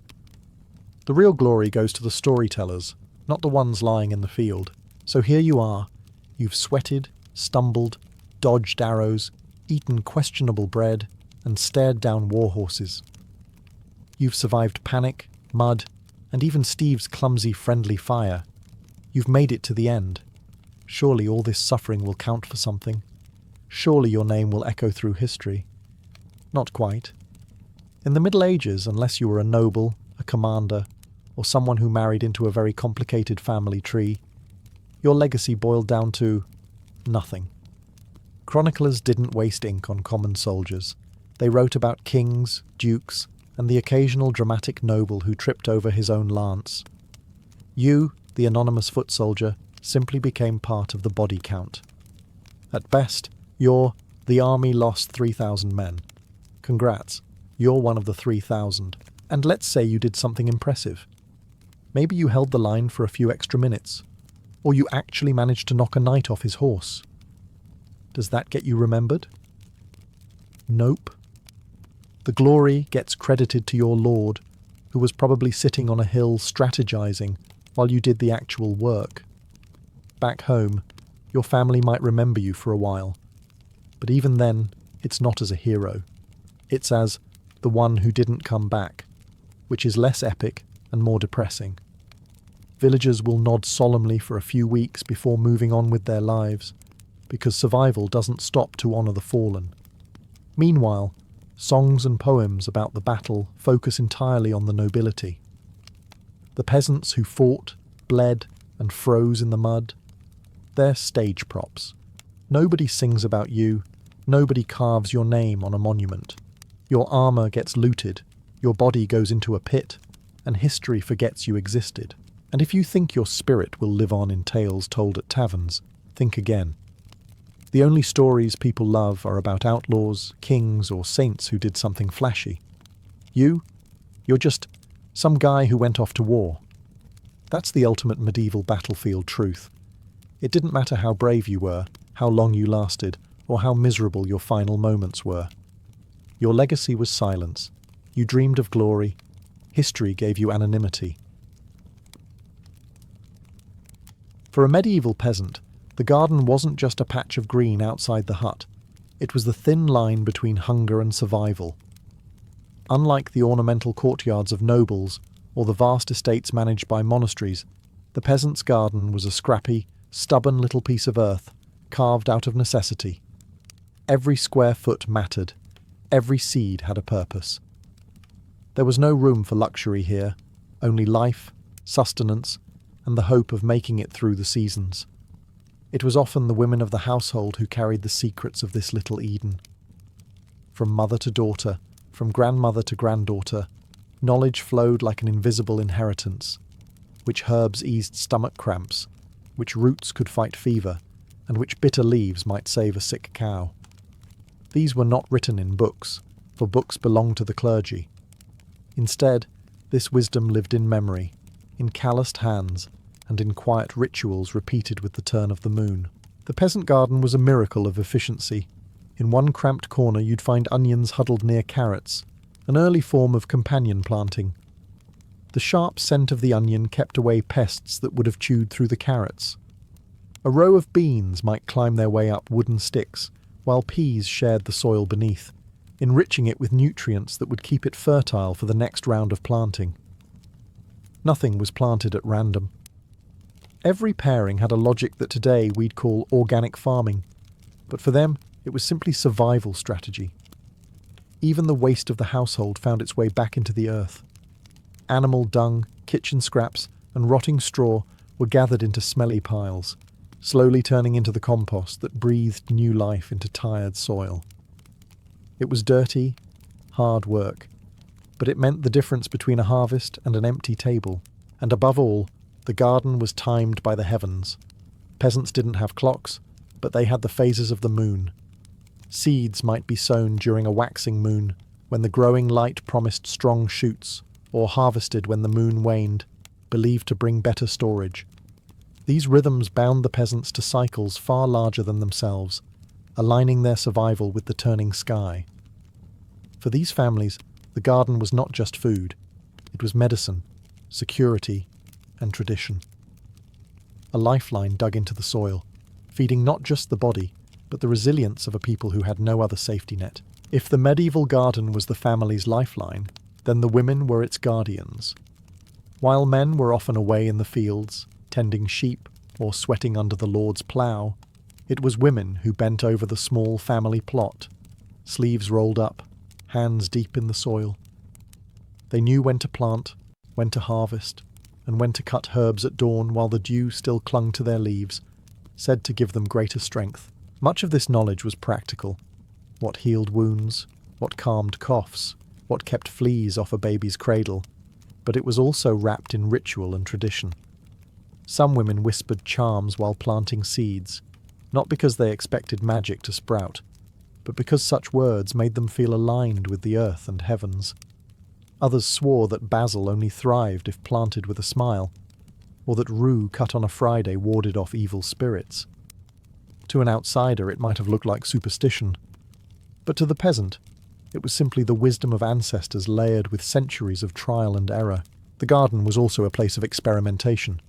The real glory goes to the storytellers, not the ones lying in the field. So here you are, you've sweated, stumbled, dodged arrows, eaten questionable bread, and stared down war horses. You've survived panic, mud, and even Steve's clumsy friendly fire. You've made it to the end. Surely all this suffering will count for something. Surely your name will echo through history. Not quite. In the Middle Ages, unless you were a noble, a commander, or someone who married into a very complicated family tree, your legacy boiled down to nothing. Chroniclers didn't waste ink on common soldiers. They wrote about kings, dukes, and the occasional dramatic noble who tripped over his own lance. You, the anonymous foot soldier, simply became part of the body count. At best, you're the army lost 3,000 men. Congrats, you're one of the 3,000. And let's say you did something impressive. Maybe you held the line for a few extra minutes, or you actually managed to knock a knight off his horse. Does that get you remembered? Nope. The glory gets credited to your lord, who was probably sitting on a hill strategizing while you did the actual work. Back home, your family might remember you for a while, but even then, it's not as a hero. It's as the one who didn't come back, which is less epic and more depressing. Villagers will nod solemnly for a few weeks before moving on with their lives, because survival doesn't stop to honour the fallen. Meanwhile, songs and poems about the battle focus entirely on the nobility. The peasants who fought, bled, and froze in the mud, they're stage props. Nobody sings about you, nobody carves your name on a monument. Your armour gets looted, your body goes into a pit, and history forgets you existed. And if you think your spirit will live on in tales told at taverns, think again. The only stories people love are about outlaws, kings, or saints who did something flashy. You're just some guy who went off to war. That's the ultimate medieval battlefield truth. It didn't matter how brave you were, how long you lasted, or how miserable your final moments were. Your legacy was silence. You dreamed of glory. History gave you anonymity. For a medieval peasant, the garden wasn't just a patch of green outside the hut. It was the thin line between hunger and survival. Unlike the ornamental courtyards of nobles or the vast estates managed by monasteries, the peasant's garden was a scrappy, stubborn little piece of earth carved out of necessity. Every square foot mattered. Every seed had a purpose. There was no room for luxury here, only life, sustenance, and the hope of making it through the seasons. It was often the women of the household who carried the secrets of this little Eden. From mother to daughter, from grandmother to granddaughter, knowledge flowed like an invisible inheritance. Which herbs eased stomach cramps, which roots could fight fever, and which bitter leaves might save a sick cow. These were not written in books, for books belonged to the clergy. Instead, this wisdom lived in memory, in calloused hands, and in quiet rituals repeated with the turn of the moon. The peasant garden was a miracle of efficiency. In one cramped corner you'd find onions huddled near carrots, an early form of companion planting. The sharp scent of the onion kept away pests that would have chewed through the carrots. A row of beans might climb their way up wooden sticks, while peas shared the soil beneath, enriching it with nutrients that would keep it fertile for the next round of planting. Nothing was planted at random. Every pairing had a logic that today we'd call organic farming, but for them it was simply survival strategy. Even the waste of the household found its way back into the earth. Animal dung, kitchen scraps, and rotting straw were gathered into smelly piles, slowly turning into the compost that breathed new life into tired soil. It was dirty, hard work, but it meant the difference between a harvest and an empty table. And above all, the garden was timed by the heavens. Peasants didn't have clocks, but they had the phases of the moon. Seeds might be sown during a waxing moon, when the growing light promised strong shoots, or harvested when the moon waned, believed to bring better storage. These rhythms bound the peasants to cycles far larger than themselves, aligning their survival with the turning sky. For these families, the garden was not just food. It was medicine, security, and tradition. A lifeline dug into the soil, feeding not just the body, but the resilience of a people who had no other safety net. If the medieval garden was the family's lifeline, then the women were its guardians. While men were often away in the fields, tending sheep or sweating under the Lord's plough, it was women who bent over the small family plot, sleeves rolled up, hands deep in the soil, They knew when to plant, when to harvest, and when to cut herbs at dawn while the dew still clung to their leaves, said to give them greater strength. Much of this knowledge was practical. What healed wounds, what calmed coughs, what kept fleas off a baby's cradle, but it was also wrapped in ritual and tradition. Some women whispered charms while planting seeds, not because they expected magic to sprout, but because such words made them feel aligned with the earth and heavens. Others swore that basil only thrived if planted with a smile, or that rue cut on a Friday warded off evil spirits. To an outsider it might have looked like superstition, but to the peasant it was simply the wisdom of ancestors layered with centuries of trial and error. The garden was also a place of experimentation.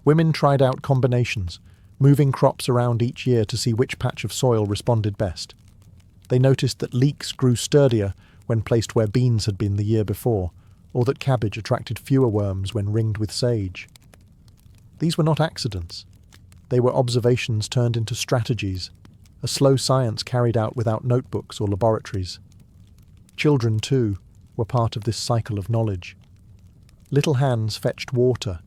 Women tried out combinations, moving crops around each year to see which patch of soil responded best. They noticed that leeks grew sturdier when placed where beans had been the year before, or that cabbage attracted fewer worms when ringed with sage. These were not accidents. They were observations turned into strategies, a slow science carried out without notebooks or laboratories. Children, too, were part of this cycle of knowledge. Little hands fetched water,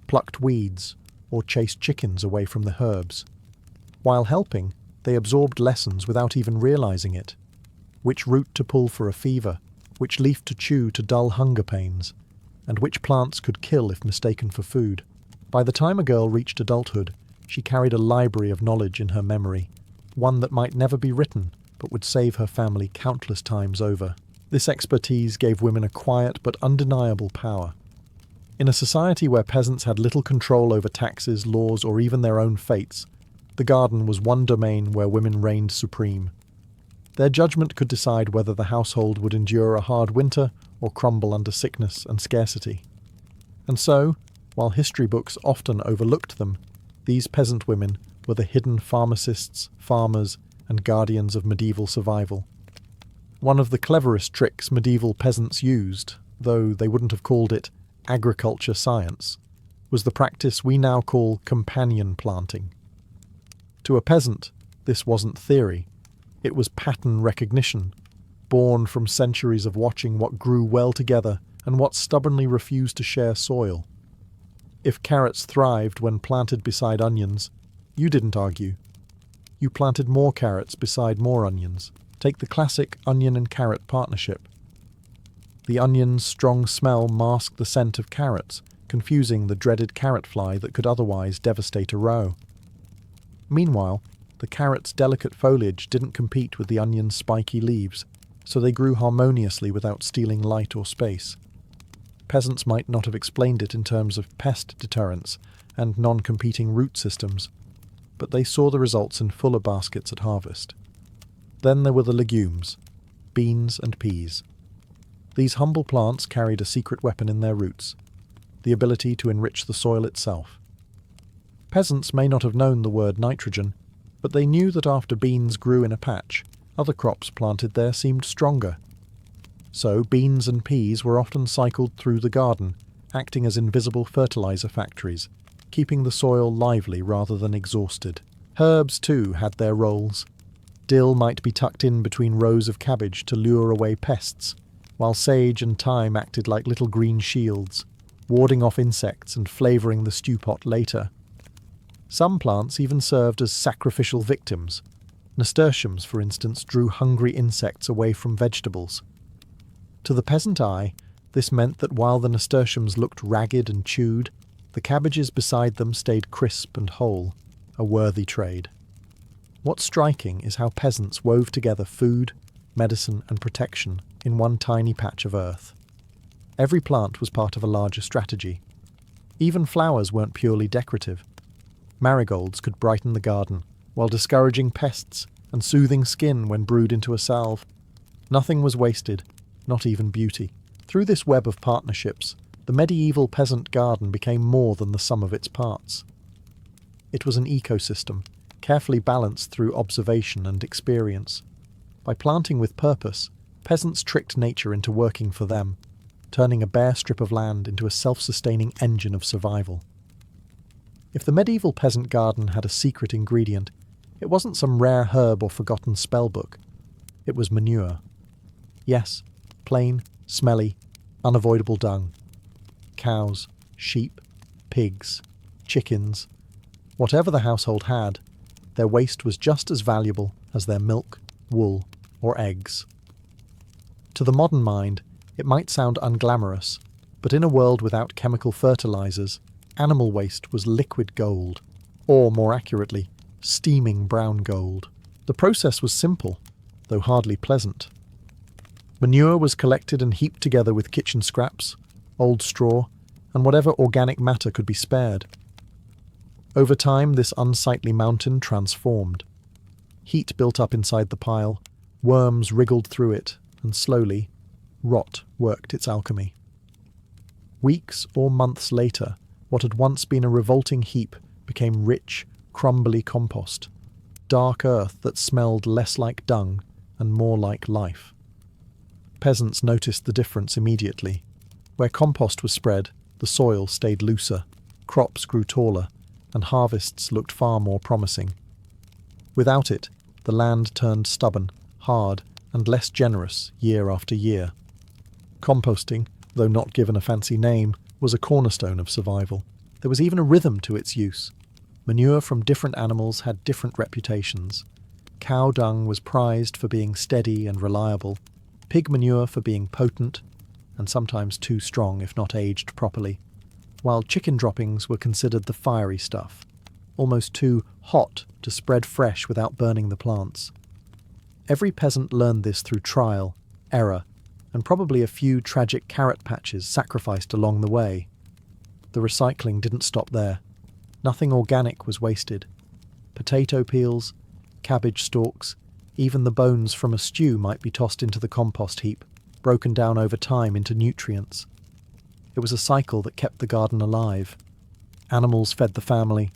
plucked weeds, or chased chickens away from the herbs. While helping, they absorbed lessons without even realizing it. Which root to pull for a fever, which leaf to chew to dull hunger pains, and which plants could kill if mistaken for food. By the time a girl reached adulthood, she carried a library of knowledge in her memory, one that might never be written, but would save her family countless times over. This expertise gave women a quiet but undeniable power. In a society where peasants had little control over taxes, laws, or even their own fates, the garden was one domain where women reigned supreme. Their judgment could decide whether the household would endure a hard winter or crumble under sickness and scarcity. And so, while history books often overlooked them, these peasant women were the hidden pharmacists, farmers, and guardians of medieval survival. One of the cleverest tricks medieval peasants used, though they wouldn't have called it agriculture science, was the practice we now call companion planting. To a peasant, this wasn't theory. It was pattern recognition, born from centuries of watching what grew well together and what stubbornly refused to share soil. If carrots thrived when planted beside onions, you didn't argue. You planted more carrots beside more onions. Take the classic onion and carrot partnership. The onion's strong smell masked the scent of carrots, confusing the dreaded carrot fly that could otherwise devastate a row. Meanwhile, the carrot's delicate foliage didn't compete with the onion's spiky leaves, so they grew harmoniously without stealing light or space. Peasants might not have explained it in terms of pest deterrence and non-competing root systems, but they saw the results in fuller baskets at harvest. Then there were the legumes, beans and peas. These humble plants carried a secret weapon in their roots, the ability to enrich the soil itself. Peasants may not have known the word nitrogen, but they knew that after beans grew in a patch, other crops planted there seemed stronger. So beans and peas were often cycled through the garden, acting as invisible fertilizer factories, keeping the soil lively rather than exhausted. Herbs, too, had their roles. Dill might be tucked in between rows of cabbage to lure away pests, while sage and thyme acted like little green shields, warding off insects and flavouring the stew pot later. Some plants even served as sacrificial victims. Nasturtiums, for instance, drew hungry insects away from vegetables. To the peasant eye, this meant that while the nasturtiums looked ragged and chewed, the cabbages beside them stayed crisp and whole, a worthy trade. What's striking is how peasants wove together food, medicine, and protection in one tiny patch of earth. Every plant was part of a larger strategy. Even flowers weren't purely decorative. Marigolds could brighten the garden, while discouraging pests and soothing skin when brewed into a salve. Nothing was wasted, not even beauty. Through this web of partnerships, the medieval peasant garden became more than the sum of its parts. It was an ecosystem, carefully balanced through observation and experience. By planting with purpose, peasants tricked nature into working for them, turning a bare strip of land into a self-sustaining engine of survival. If the medieval peasant garden had a secret ingredient, it wasn't some rare herb or forgotten spellbook. It was manure. Yes, plain, smelly, Unavoidable dung. Cows, sheep, pigs, chickens. Whatever the household had, their waste was just as valuable as their milk, wool, or eggs. To the modern mind, it might sound unglamorous, but in a world without chemical fertilizers, animal waste was liquid gold, or more accurately, steaming brown gold. The process was simple, though hardly pleasant. Manure was collected and heaped together with kitchen scraps, old straw, and whatever organic matter could be spared. Over time, this unsightly mountain transformed. Heat built up inside the pile, worms wriggled through it, and slowly, rot worked its alchemy. Weeks or months later, what had once been a revolting heap became rich, crumbly compost, dark earth that smelled less like dung and more like life. Peasants noticed the difference immediately. Where compost was spread, the soil stayed looser, crops grew taller, and harvests looked far more promising. Without it, the land turned stubborn, hard, and less generous year after year. Composting, though not given a fancy name, was a cornerstone of survival. There was even a rhythm to its use. Manure from different animals had different reputations. Cow dung was prized for being steady and reliable, pig manure for being potent, and sometimes too strong if not aged properly, while chicken droppings were considered the fiery stuff, almost too hot to spread fresh without burning the plants. Every peasant learned this through trial, error, and probably a few tragic carrot patches sacrificed along the way. The recycling didn't stop there. Nothing organic was wasted. Potato peels, cabbage stalks, even the bones from a stew might be tossed into the compost heap, broken down over time into nutrients. It was a cycle that kept the garden alive. Animals fed the family,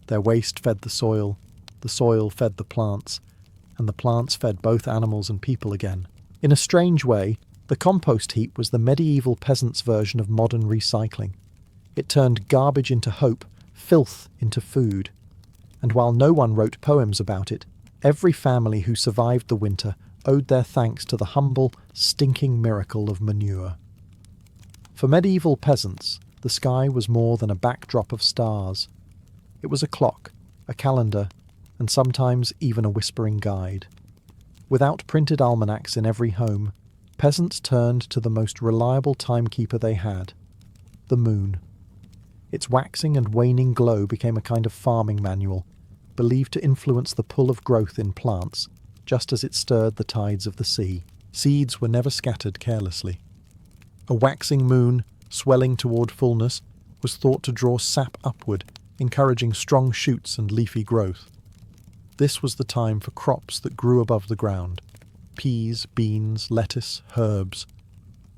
their waste fed the soil fed the plants, and the plants fed both animals and people again. In a strange way, the compost heap was the medieval peasant's version of modern recycling. It turned garbage into hope, filth into food. And while no one wrote poems about it, every family who survived the winter owed their thanks to the humble, stinking miracle of manure. For medieval peasants, the sky was more than a backdrop of stars. It was a clock, a calendar, and sometimes even a whispering guide. Without printed almanacs in every home, peasants turned to the most reliable timekeeper they had, the moon. Its waxing and waning glow became a kind of farming manual, believed to influence the pull of growth in plants, just as it stirred the tides of the sea. Seeds were never scattered carelessly. A waxing moon, swelling toward fullness, was thought to draw sap upward, encouraging strong shoots and leafy growth. This was the time for crops that grew above the ground: peas, beans, lettuce, herbs.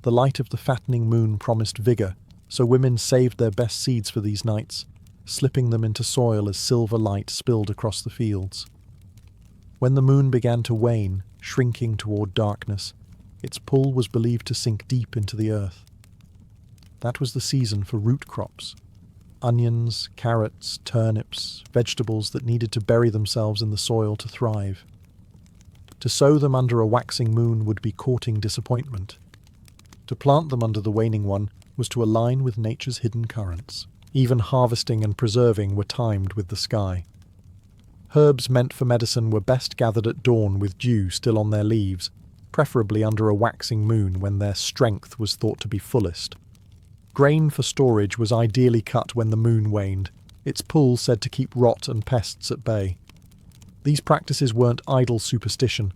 The light of the fattening moon promised vigour, so women saved their best seeds for these nights, slipping them into soil as silver light spilled across the fields. When the moon began to wane, shrinking toward darkness, its pull was believed to sink deep into the earth. That was the season for root crops: onions, carrots, turnips, vegetables that needed to bury themselves in the soil to thrive. To sow them under a waxing moon would be courting disappointment. To plant them under the waning one was to align with nature's hidden currents. Even harvesting and preserving were timed with the sky. Herbs meant for medicine were best gathered at dawn with dew still on their leaves, preferably under a waxing moon when their strength was thought to be fullest. Grain for storage was ideally cut when the moon waned, its pull said to keep rot and pests at bay. These practices weren't idle superstition.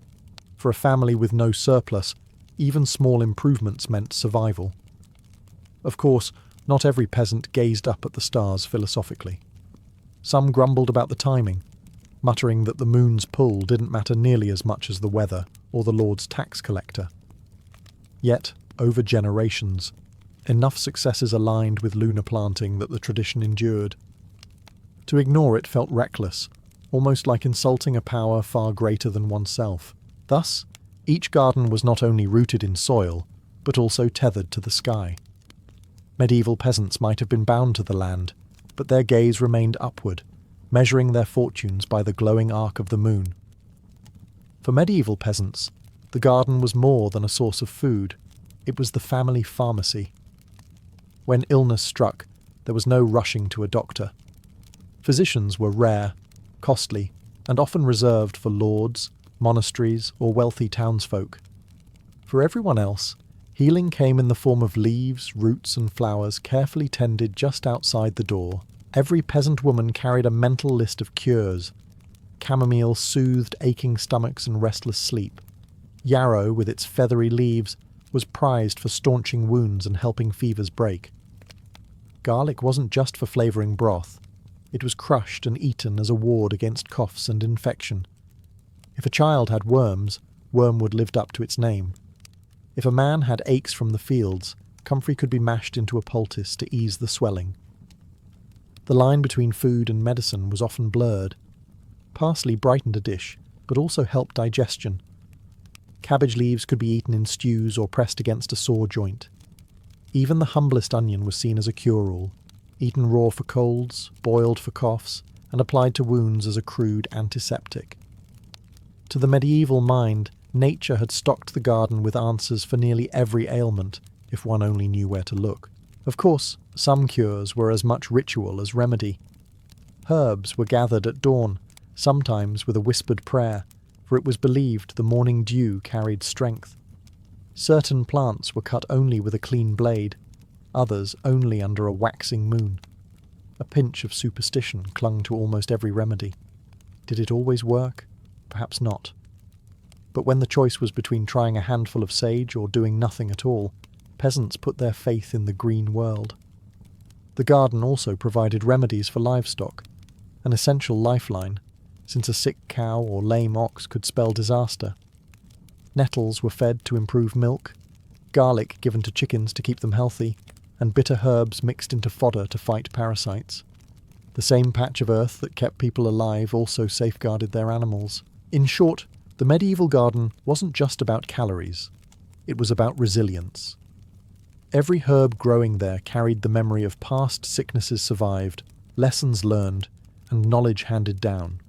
For a family with no surplus, even small improvements meant survival. Of course, not every peasant gazed up at the stars philosophically. Some grumbled about the timing, muttering that the moon's pull didn't matter nearly as much as the weather or the Lord's tax collector. Yet, over generations, enough successes aligned with lunar planting that the tradition endured. To ignore it felt reckless, almost like insulting a power far greater than oneself. Thus, each garden was not only rooted in soil, but also tethered to the sky. Medieval peasants might have been bound to the land, but their gaze remained upward, measuring their fortunes by the glowing arc of the moon. For medieval peasants, the garden was more than a source of food. It was the family pharmacy. When illness struck, there was no rushing to a doctor. Physicians were rare, costly, and often reserved for lords, monasteries, or wealthy townsfolk. For everyone else, healing came in the form of leaves, roots, and flowers carefully tended just outside the door. Every peasant woman carried a mental list of cures. Chamomile soothed aching stomachs and restless sleep. Yarrow, with its feathery leaves, was prized for staunching wounds and helping fevers break. Garlic wasn't just for flavouring broth. It was crushed and eaten as a ward against coughs and infection. If a child had worms, wormwood lived up to its name. If a man had aches from the fields, comfrey could be mashed into a poultice to ease the swelling. The line between food and medicine was often blurred. Parsley brightened a dish, but also helped digestion. Cabbage leaves could be eaten in stews or pressed against a sore joint. Even the humblest onion was seen as a cure-all, eaten raw for colds, boiled for coughs, and applied to wounds as a crude antiseptic. To the medieval mind, nature had stocked the garden with answers for nearly every ailment, if one only knew where to look. Of course, some cures were as much ritual as remedy. Herbs were gathered at dawn, sometimes with a whispered prayer, for it was believed the morning dew carried strength. Certain plants were cut only with a clean blade, others only under a waxing moon. A pinch of superstition clung to almost every remedy. Did it always work? Perhaps not. But when the choice was between trying a handful of sage or doing nothing at all, peasants put their faith in the green world. The garden also provided remedies for livestock, an essential lifeline, since a sick cow or lame ox could spell disaster. Nettles were fed to improve milk, garlic given to chickens to keep them healthy, and bitter herbs mixed into fodder to fight parasites. The same patch of earth that kept people alive also safeguarded their animals. In short, the medieval garden wasn't just about calories. It was about resilience. Every herb growing there carried the memory of past sicknesses survived, lessons learned, and knowledge handed down.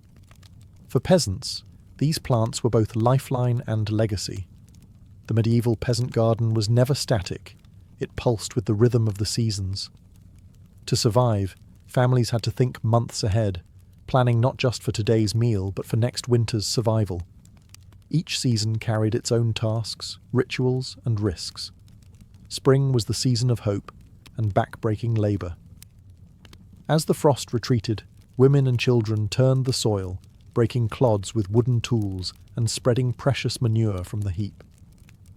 For peasants, these plants were both lifeline and legacy. The medieval peasant garden was never static. It pulsed with the rhythm of the seasons. To survive, families had to think months ahead, planning not just for today's meal, but for next winter's survival. Each season carried its own tasks, rituals, and risks. Spring was the season of hope and back-breaking labour. As the frost retreated, women and children turned the soil, breaking clods with wooden tools and spreading precious manure from the heap.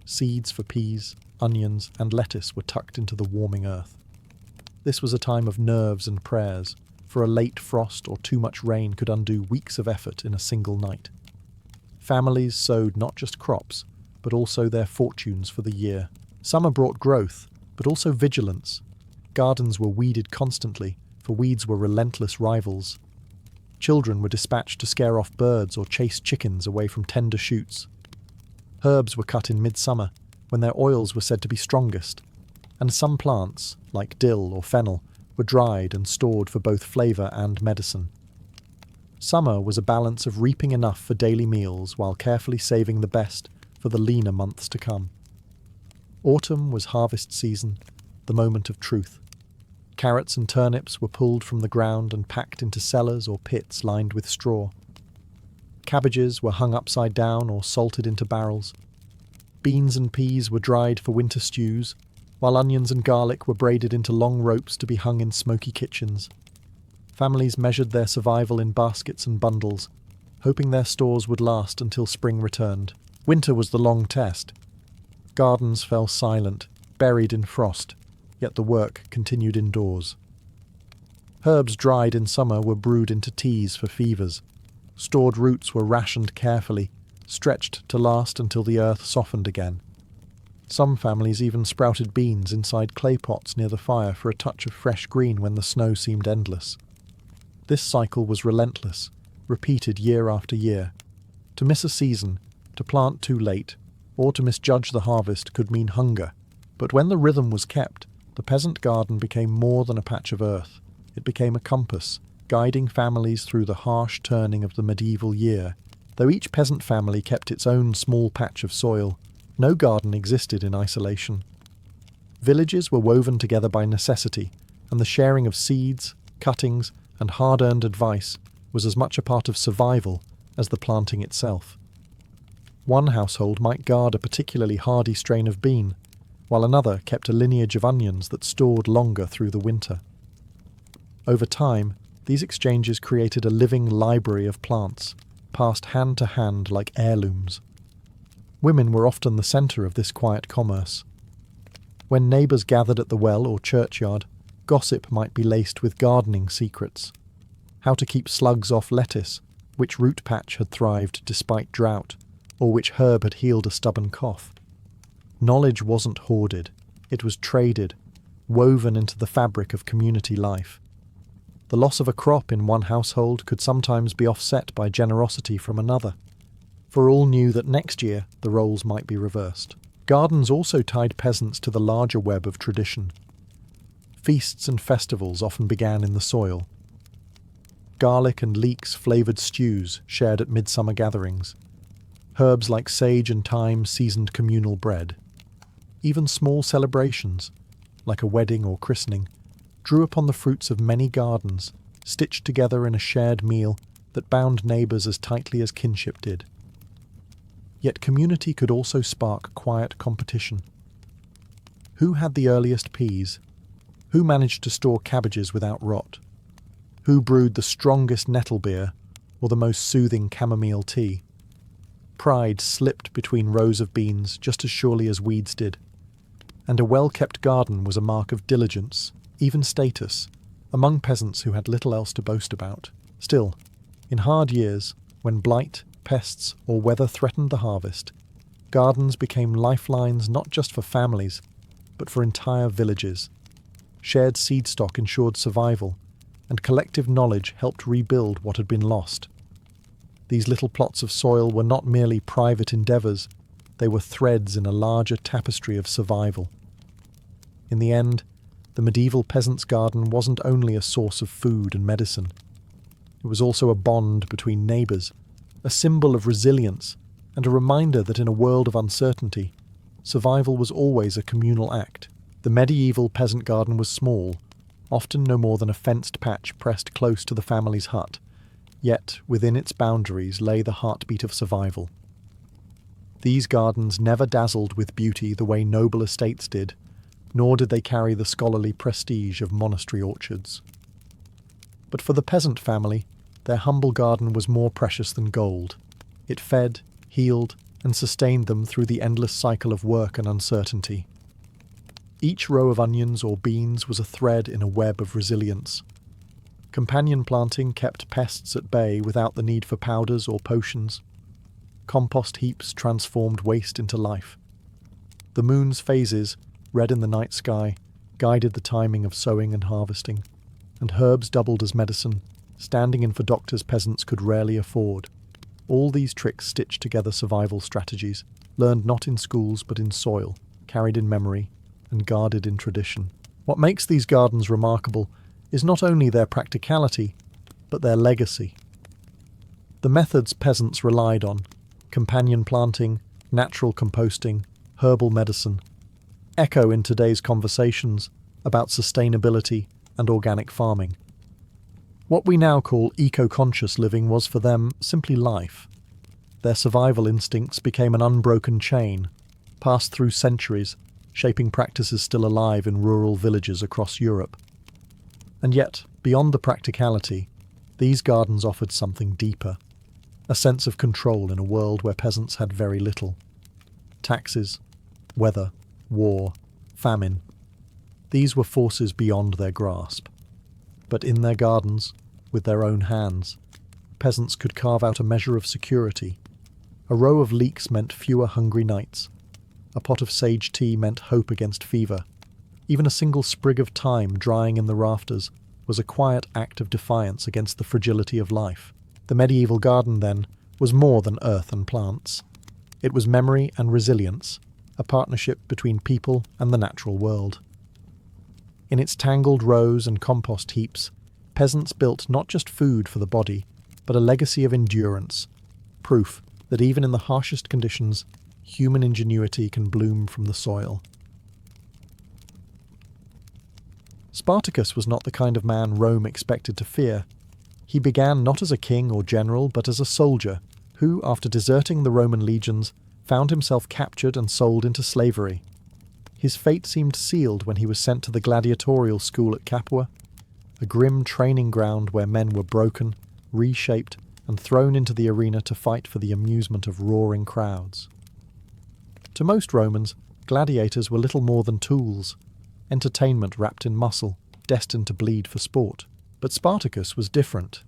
Seeds for peas, onions, and lettuce were tucked into the warming earth. This was a time of nerves and prayers, for a late frost or too much rain could undo weeks of effort in a single night. Families sowed not just crops, but also their fortunes for the year. Summer brought growth, but also vigilance. Gardens were weeded constantly, for weeds were relentless rivals. Children were dispatched to scare off birds or chase chickens away from tender shoots. Herbs were cut in midsummer, when their oils were said to be strongest, and some plants, like dill or fennel, were dried and stored for both flavour and medicine. Summer was a balance of reaping enough for daily meals while carefully saving the best for the leaner months to come. Autumn was harvest season, the moment of truth. Carrots and turnips were pulled from the ground and packed into cellars or pits lined with straw. Cabbages were hung upside down or salted into barrels. Beans and peas were dried for winter stews, while onions and garlic were braided into long ropes to be hung in smoky kitchens. Families measured their survival in baskets and bundles, hoping their stores would last until spring returned. Winter was the long test. Gardens fell silent, buried in frost, yet the work continued indoors. Herbs dried in summer were brewed into teas for fevers. Stored roots were rationed carefully, stretched to last until the earth softened again. Some families even sprouted beans inside clay pots near the fire for a touch of fresh green when the snow seemed endless. This cycle was relentless, repeated year after year. To miss a season, to plant too late, or to misjudge the harvest could mean hunger. But when the rhythm was kept, the peasant garden became more than a patch of earth. It became a compass, guiding families through the harsh turning of the medieval year. Though each peasant family kept its own small patch of soil, No garden existed in isolation. Villages were woven together by necessity, and the sharing of seeds, cuttings, and hard-earned advice was as much a part of survival as the planting itself. One household might guard a particularly hardy strain of bean, while another kept a lineage of onions that stored longer through the winter. Over time, these exchanges created a living library of plants, passed hand to hand like heirlooms. Women were often the centre of this quiet commerce. When neighbours gathered at the well or churchyard, gossip might be laced with gardening secrets. How to keep slugs off lettuce, which root patch had thrived despite drought, or which herb had healed a stubborn cough. Knowledge wasn't hoarded, it was traded, woven into the fabric of community life. The loss of a crop in one household could sometimes be offset by generosity from another, for all knew that next year the roles might be reversed. Gardens also tied peasants to the larger web of tradition. Feasts and festivals often began in the soil. Garlic and leeks flavoured stews shared at midsummer gatherings. Herbs like sage and thyme seasoned communal bread. Even small celebrations, like a wedding or christening, drew upon the fruits of many gardens, stitched together in a shared meal that bound neighbours as tightly as kinship did. Yet community could also spark quiet competition. Who had the earliest peas? Who managed to store cabbages without rot? Who brewed the strongest nettle beer or the most soothing chamomile tea? Pride slipped between rows of beans just as surely as weeds did. And a well-kept garden was a mark of diligence, even status, among peasants who had little else to boast about. Still, in hard years, when blight, pests, or weather threatened the harvest, gardens became lifelines not just for families, but for entire villages. Shared seed stock ensured survival, and collective knowledge helped rebuild what had been lost. These little plots of soil were not merely private endeavours, they were threads in a larger tapestry of survival. In the end, the medieval peasant's garden wasn't only a source of food and medicine. It was also a bond between neighbours, a symbol of resilience, and a reminder that in a world of uncertainty, survival was always a communal act. The medieval peasant garden was small, often no more than a fenced patch pressed close to the family's hut, yet within its boundaries lay the heartbeat of survival. These gardens never dazzled with beauty the way noble estates did, nor did they carry the scholarly prestige of monastery orchards. But for the peasant family, their humble garden was more precious than gold. It fed, healed, and sustained them through the endless cycle of work and uncertainty. Each row of onions or beans was a thread in a web of resilience. Companion planting kept pests at bay without the need for powders or potions. Compost heaps transformed waste into life. The moon's phases, red in the night sky, guided the timing of sowing and harvesting, and herbs doubled as medicine, standing in for doctors peasants could rarely afford. All these tricks stitched together survival strategies, learned not in schools but in soil, carried in memory, and guarded in tradition. What makes these gardens remarkable is not only their practicality, but their legacy. The methods peasants relied on, companion planting, natural composting, herbal medicine, echo in today's conversations about sustainability and organic farming. What we now call eco-conscious living was for them simply life. Their survival instincts became an unbroken chain, passed through centuries, shaping practices still alive in rural villages across Europe. And yet, beyond the practicality, these gardens offered something deeper, a sense of control in a world where peasants had very little. Taxes, weather, war, famine. These were forces beyond their grasp. But in their gardens, with their own hands, peasants could carve out a measure of security. A row of leeks meant fewer hungry nights. A pot of sage tea meant hope against fever. Even a single sprig of thyme drying in the rafters was a quiet act of defiance against the fragility of life. The medieval garden, then, was more than earth and plants. It was memory and resilience, a partnership between people and the natural world. In its tangled rows and compost heaps, peasants built not just food for the body, but a legacy of endurance, proof that even in the harshest conditions, human ingenuity can bloom from the soil. Spartacus was not the kind of man Rome expected to fear. He began not as a king or general, but as a soldier, who, after deserting the Roman legions, found himself captured and sold into slavery. His fate seemed sealed when he was sent to the gladiatorial school at Capua, a grim training ground where men were broken, reshaped, and thrown into the arena to fight for the amusement of roaring crowds. To most Romans, gladiators were little more than tools, entertainment wrapped in muscle, destined to bleed for sport. But Spartacus was different.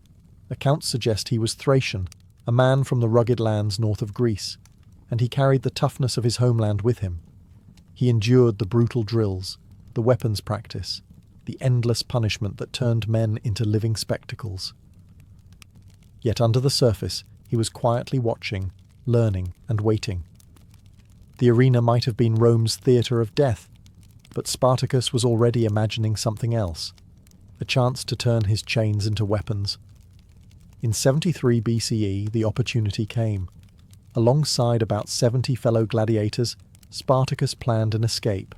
Accounts suggest he was Thracian, a man from the rugged lands north of Greece, and he carried the toughness of his homeland with him. He endured the brutal drills, the weapons practice, the endless punishment that turned men into living spectacles. Yet under the surface, he was quietly watching, learning, and waiting. The arena might have been Rome's theatre of death, but Spartacus was already imagining something else, a chance to turn his chains into weapons. In 73 BCE, the opportunity came. Alongside about 70 fellow gladiators, Spartacus planned an escape.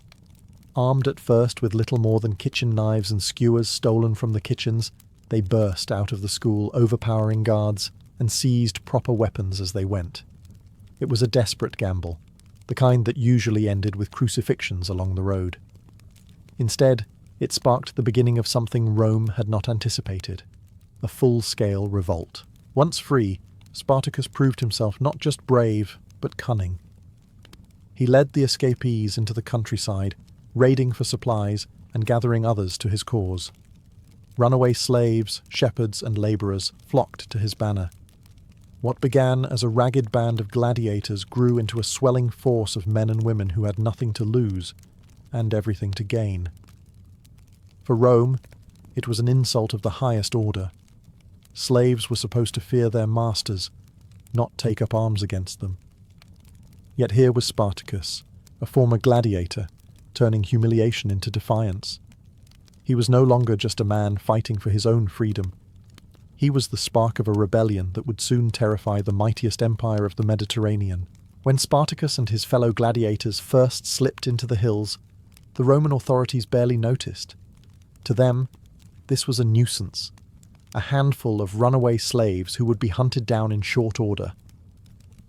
Armed at first with little more than kitchen knives and skewers stolen from the kitchens, they burst out of the school, overpowering guards, and seized proper weapons as they went. It was a desperate gamble, the kind that usually ended with crucifixions along the road. Instead, it sparked the beginning of something Rome had not anticipated, a full-scale revolt. Once free, Spartacus proved himself not just brave, but cunning. He led the escapees into the countryside, raiding for supplies and gathering others to his cause. Runaway slaves, shepherds, and labourers flocked to his banner. What began as a ragged band of gladiators grew into a swelling force of men and women who had nothing to lose and everything to gain. For Rome, it was an insult of the highest order. Slaves were supposed to fear their masters, not take up arms against them. Yet here was Spartacus, a former gladiator, turning humiliation into defiance. He was no longer just a man fighting for his own freedom. He was the spark of a rebellion that would soon terrify the mightiest empire of the Mediterranean. When Spartacus and his fellow gladiators first slipped into the hills, the Roman authorities barely noticed. To them, this was a nuisance, a handful of runaway slaves who would be hunted down in short order.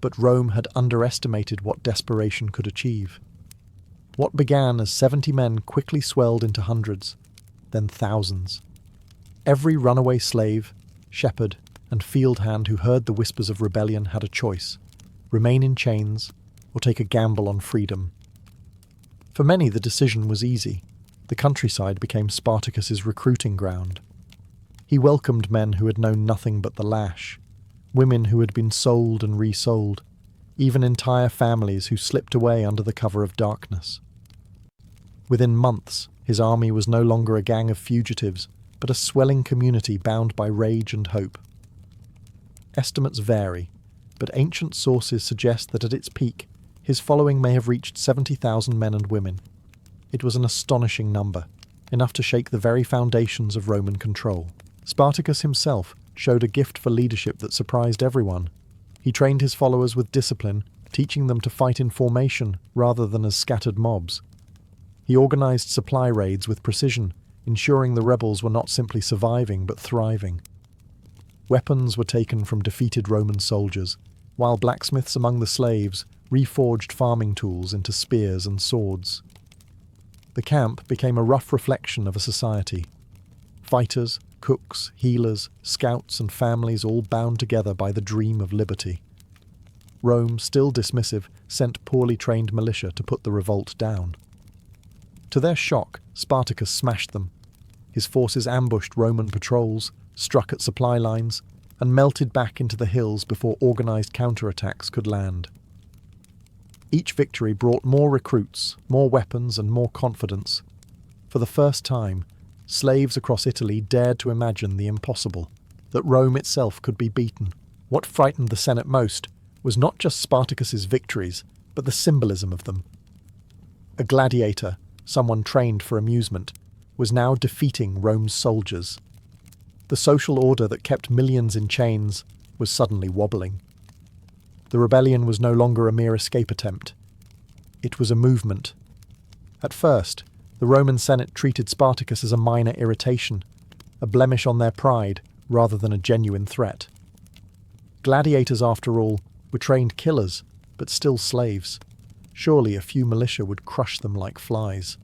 But Rome had underestimated what desperation could achieve. What began as 70 men quickly swelled into hundreds, then thousands. Every runaway slave, shepherd, and field hand who heard the whispers of rebellion had a choice: remain in chains or take a gamble on freedom. For many, the decision was easy. The countryside became Spartacus's recruiting ground. He welcomed men who had known nothing but the lash, women who had been sold and resold, even entire families who slipped away under the cover of darkness. Within months, his army was no longer a gang of fugitives, but a swelling community bound by rage and hope. Estimates vary, but ancient sources suggest that at its peak, his following may have reached 70,000 men and women. It was an astonishing number, enough to shake the very foundations of Roman control. Spartacus himself showed a gift for leadership that surprised everyone. He trained his followers with discipline, teaching them to fight in formation rather than as scattered mobs. He organized supply raids with precision, ensuring the rebels were not simply surviving but thriving. Weapons were taken from defeated Roman soldiers, while blacksmiths among the slaves reforged farming tools into spears and swords. The camp became a rough reflection of a society. Fighters, cooks, healers, scouts, and families all bound together by the dream of liberty. Rome, still dismissive, sent poorly trained militia to put the revolt down. To their shock, Spartacus smashed them. His forces ambushed Roman patrols, struck at supply lines, and melted back into the hills before organized counterattacks could land. Each victory brought more recruits, more weapons, and more confidence. For the first time, slaves across Italy dared to imagine the impossible, that Rome itself could be beaten. What frightened the Senate most was not just Spartacus's victories, but the symbolism of them. A gladiator, someone trained for amusement, was now defeating Rome's soldiers. The social order that kept millions in chains was suddenly wobbling. The rebellion was no longer a mere escape attempt. It was a movement. At first, the Roman Senate treated Spartacus as a minor irritation, a blemish on their pride rather than a genuine threat. Gladiators, after all, were trained killers, but still slaves. Surely a few militia would crush them like flies.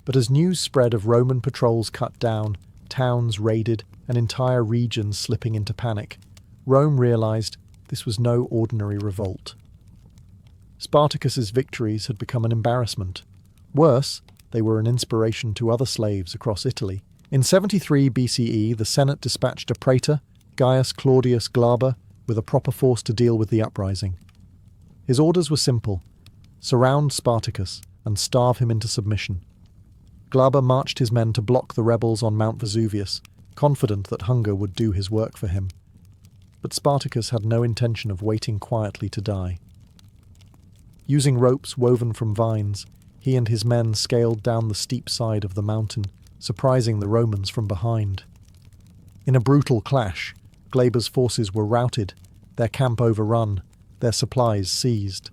But as news spread of Roman patrols cut down, towns raided, and entire regions slipping into panic, Rome realized this was no ordinary revolt. Spartacus's victories had become an embarrassment. Worse, they were an inspiration to other slaves across Italy. In 73 BCE, the Senate dispatched a praetor, Gaius Claudius Glaber, with a proper force to deal with the uprising. His orders were simple: surround Spartacus and starve him into submission. Glaber marched his men to block the rebels on Mount Vesuvius, confident that hunger would do his work for him. But Spartacus had no intention of waiting quietly to die. Using ropes woven from vines, he and his men scaled down the steep side of the mountain, surprising the Romans from behind. In a brutal clash, Glaber's forces were routed, their camp overrun, their supplies seized.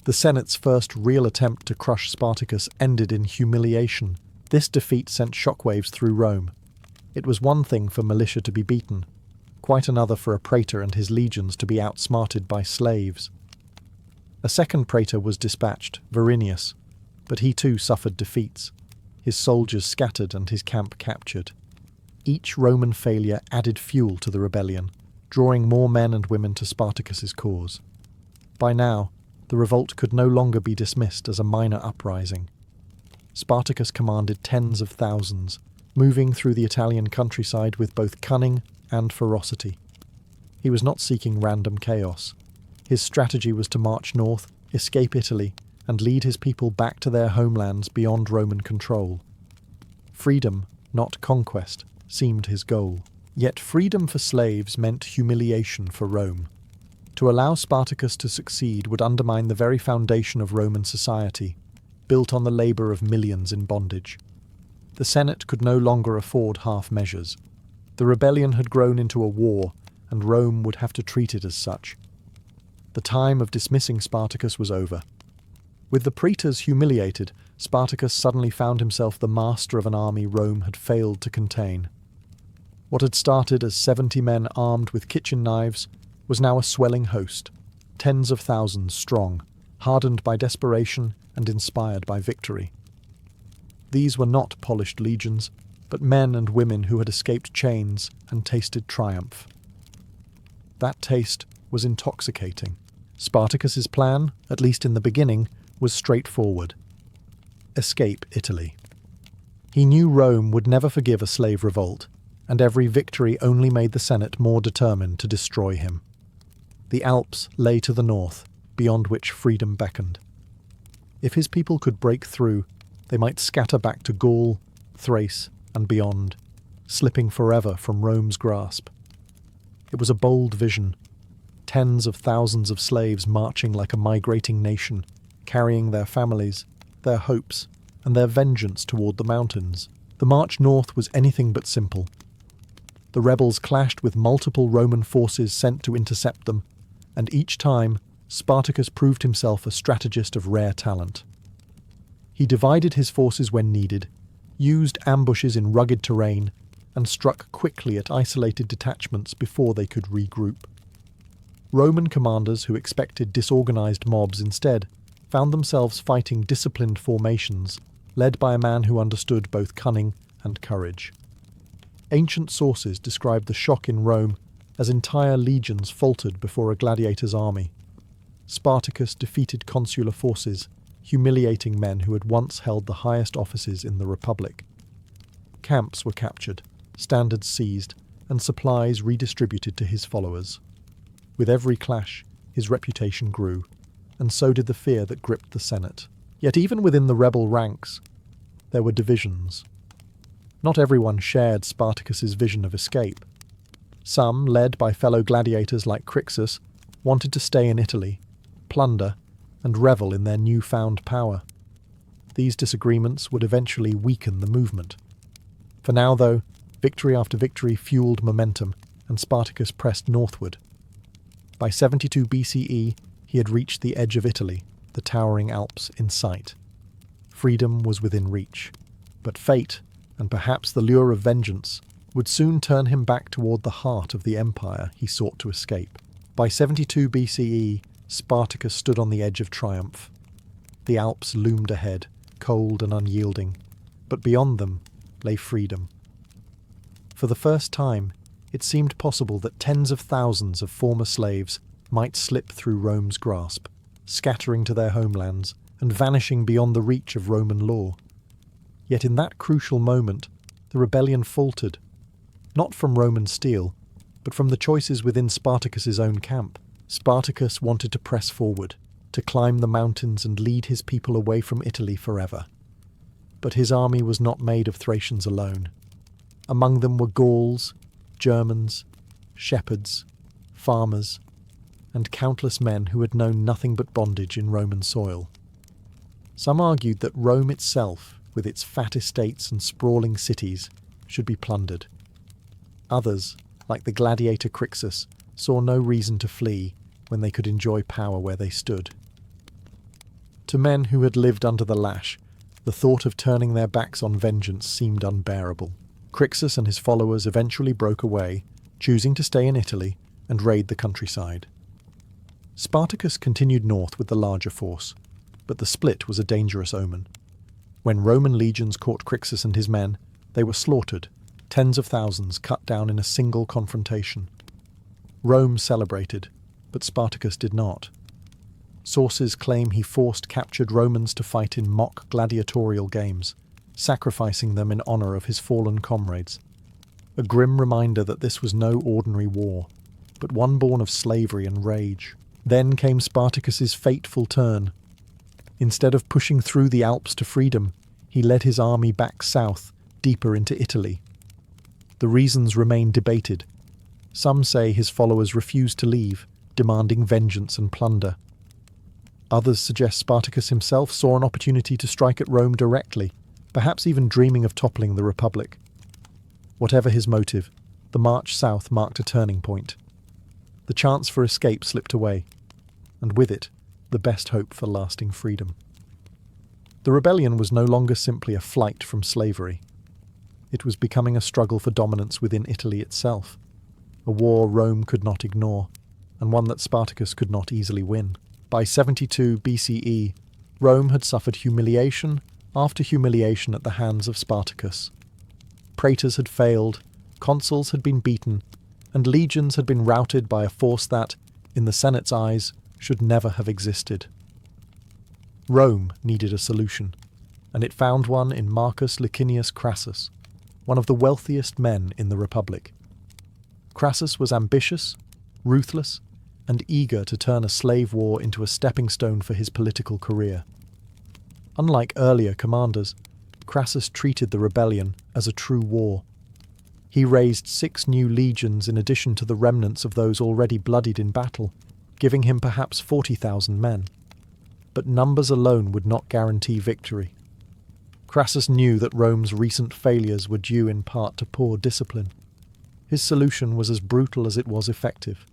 The Senate's first real attempt to crush Spartacus ended in humiliation. This defeat sent shockwaves through Rome. It was one thing for militia to be beaten, quite another for a praetor and his legions to be outsmarted by slaves. A second praetor was dispatched, Verinius, but he too suffered defeats, his soldiers scattered and his camp captured. Each Roman failure added fuel to the rebellion, drawing more men and women to Spartacus's cause. By now, the revolt could no longer be dismissed as a minor uprising. Spartacus commanded tens of thousands, moving through the Italian countryside with both cunning and ferocity. He was not seeking random chaos. His strategy was to march north, escape Italy, and lead his people back to their homelands beyond Roman control. Freedom, not conquest, seemed his goal. Yet freedom for slaves meant humiliation for Rome. To allow Spartacus to succeed would undermine the very foundation of Roman society, built on the labour of millions in bondage. The Senate could no longer afford half measures. The rebellion had grown into a war, and Rome would have to treat it as such. The time of dismissing Spartacus was over. With the praetors humiliated, Spartacus suddenly found himself the master of an army Rome had failed to contain. What had started as 70 men armed with kitchen knives was now a swelling host, tens of thousands strong, hardened by desperation and inspired by victory. These were not polished legions, but men and women who had escaped chains and tasted triumph. That taste was intoxicating. Spartacus's plan, at least in the beginning, was straightforward: escape Italy. He knew Rome would never forgive a slave revolt, and every victory only made the Senate more determined to destroy him. The Alps lay to the north, beyond which freedom beckoned. If his people could break through, they might scatter back to Gaul, Thrace, and beyond, slipping forever from Rome's grasp. It was a bold vision. Tens of thousands of slaves marching like a migrating nation, carrying their families, their hopes, and their vengeance toward the mountains. The march north was anything but simple. The rebels clashed with multiple Roman forces sent to intercept them, and each time Spartacus proved himself a strategist of rare talent. He divided his forces when needed, used ambushes in rugged terrain, and struck quickly at isolated detachments before they could regroup. Roman commanders who expected disorganized mobs instead found themselves fighting disciplined formations, led by a man who understood both cunning and courage. Ancient sources describe the shock in Rome as entire legions faltered before a gladiator's army. Spartacus defeated consular forces, humiliating men who had once held the highest offices in the Republic. Camps were captured, standards seized, and supplies redistributed to his followers. With every clash, his reputation grew, and so did the fear that gripped the Senate. Yet even within the rebel ranks, there were divisions. Not everyone shared Spartacus's vision of escape. Some, led by fellow gladiators like Crixus, wanted to stay in Italy, plunder, and revel in their newfound power. These disagreements would eventually weaken the movement. For now, though, victory after victory fueled momentum, and Spartacus pressed northward. By 72 BCE, he had reached the edge of Italy, the towering Alps in sight. Freedom was within reach, but fate, and perhaps the lure of vengeance, would soon turn him back toward the heart of the empire he sought to escape. By 72 BCE, Spartacus stood on the edge of triumph. The Alps loomed ahead, cold and unyielding, but beyond them lay freedom. For the first time, it seemed possible that tens of thousands of former slaves might slip through Rome's grasp, scattering to their homelands and vanishing beyond the reach of Roman law. Yet in that crucial moment, the rebellion faltered, not from Roman steel, but from the choices within Spartacus's own camp. Spartacus wanted to press forward, to climb the mountains and lead his people away from Italy forever. But his army was not made of Thracians alone. Among them were Gauls, Germans, shepherds, farmers, and countless men who had known nothing but bondage in Roman soil. Some argued that Rome itself, with its fat estates and sprawling cities, should be plundered. Others, like the gladiator Crixus, saw no reason to flee when they could enjoy power where they stood. To men who had lived under the lash, the thought of turning their backs on vengeance seemed unbearable. Crixus and his followers eventually broke away, choosing to stay in Italy and raid the countryside. Spartacus continued north with the larger force, but the split was a dangerous omen. When Roman legions caught Crixus and his men, they were slaughtered, tens of thousands cut down in a single confrontation. Rome celebrated, but Spartacus did not. Sources claim he forced captured Romans to fight in mock gladiatorial games, sacrificing them in honor of his fallen comrades. A grim reminder that this was no ordinary war, but one born of slavery and rage. Then came Spartacus's fateful turn. Instead of pushing through the Alps to freedom, he led his army back south, deeper into Italy. The reasons remain debated. Some say his followers refused to leave, demanding vengeance and plunder. Others suggest Spartacus himself saw an opportunity to strike at Rome directly, perhaps even dreaming of toppling the Republic. Whatever his motive, the march south marked a turning point. The chance for escape slipped away, and with it, the best hope for lasting freedom. The rebellion was no longer simply a flight from slavery. It was becoming a struggle for dominance within Italy itself, a war Rome could not ignore, and one that Spartacus could not easily win. By 72 BCE, Rome had suffered humiliation after humiliation at the hands of Spartacus. Praetors had failed, consuls had been beaten, and legions had been routed by a force that, in the Senate's eyes, should never have existed. Rome needed a solution, and it found one in Marcus Licinius Crassus, one of the wealthiest men in the Republic. Crassus was ambitious, ruthless, and eager to turn a slave war into a stepping stone for his political career. Unlike earlier commanders, Crassus treated the rebellion as a true war. He raised 6 new legions in addition to the remnants of those already bloodied in battle, giving him perhaps 40,000 men. But numbers alone would not guarantee victory. Crassus knew that Rome's recent failures were due in part to poor discipline. His solution was as brutal as it was effective.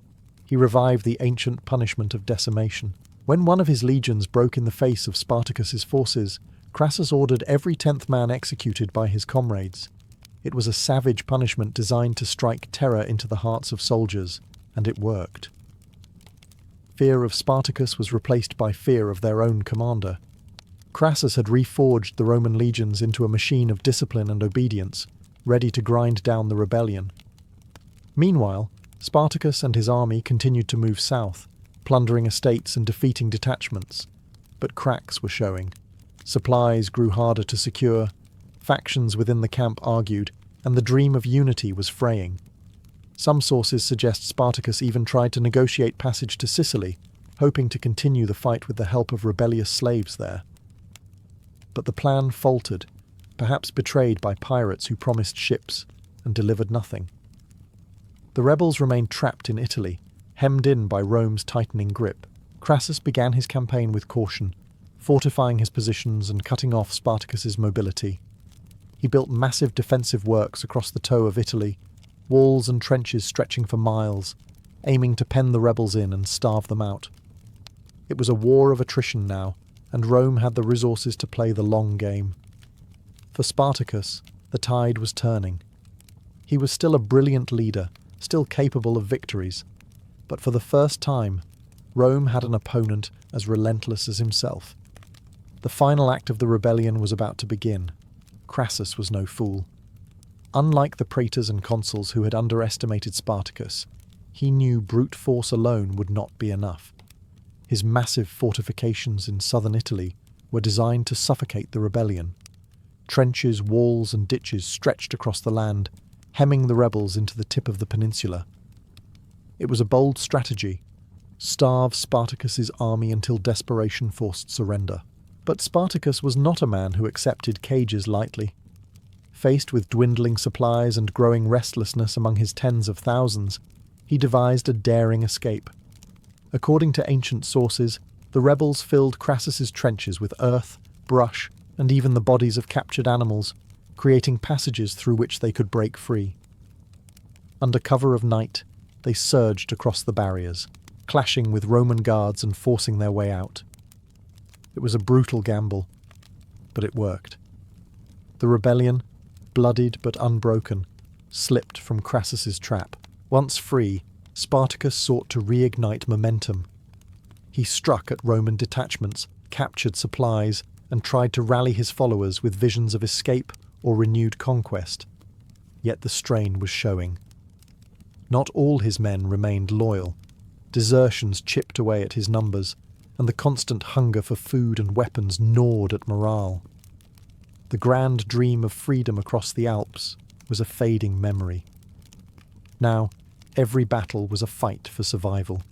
He revived the ancient punishment of decimation. When one of his legions broke in the face of Spartacus's forces, Crassus ordered every 10th man executed by his comrades. It was a savage punishment designed to strike terror into the hearts of soldiers, and it worked. Fear of Spartacus was replaced by fear of their own commander. Crassus had reforged the Roman legions into a machine of discipline and obedience, ready to grind down the rebellion. Meanwhile, Spartacus and his army continued to move south, plundering estates and defeating detachments. But cracks were showing. Supplies grew harder to secure, factions within the camp argued, and the dream of unity was fraying. Some sources suggest Spartacus even tried to negotiate passage to Sicily, hoping to continue the fight with the help of rebellious slaves there. But the plan faltered, perhaps betrayed by pirates who promised ships and delivered nothing. The rebels remained trapped in Italy, hemmed in by Rome's tightening grip. Crassus began his campaign with caution, fortifying his positions and cutting off Spartacus's mobility. He built massive defensive works across the toe of Italy, walls and trenches stretching for miles, aiming to pen the rebels in and starve them out. It was a war of attrition now, and Rome had the resources to play the long game. For Spartacus, the tide was turning. He was still a brilliant leader, still capable of victories, but for the first time, Rome had an opponent as relentless as himself. The final act of the rebellion was about to begin. Crassus was no fool. Unlike the praetors and consuls who had underestimated Spartacus, he knew brute force alone would not be enough. His massive fortifications in southern Italy were designed to suffocate the rebellion. Trenches, walls, and ditches stretched across the land, hemming the rebels into the tip of the peninsula. It was a bold strategy: starve Spartacus's army until desperation forced surrender. But Spartacus was not a man who accepted cages lightly. Faced with dwindling supplies and growing restlessness among his tens of thousands, he devised a daring escape. According to ancient sources, the rebels filled Crassus's trenches with earth, brush, and even the bodies of captured animals, creating passages through which they could break free. Under cover of night, they surged across the barriers, clashing with Roman guards and forcing their way out. It was a brutal gamble, but it worked. The rebellion, bloodied but unbroken, slipped from Crassus's trap. Once free, Spartacus sought to reignite momentum. He struck at Roman detachments, captured supplies, and tried to rally his followers with visions of escape or renewed conquest. Yet the strain was showing. Not all his men remained loyal. Desertions chipped away at his numbers, and the constant hunger for food and weapons gnawed at morale. The grand dream of freedom across the Alps was a fading memory. Now, every battle was a fight for survival.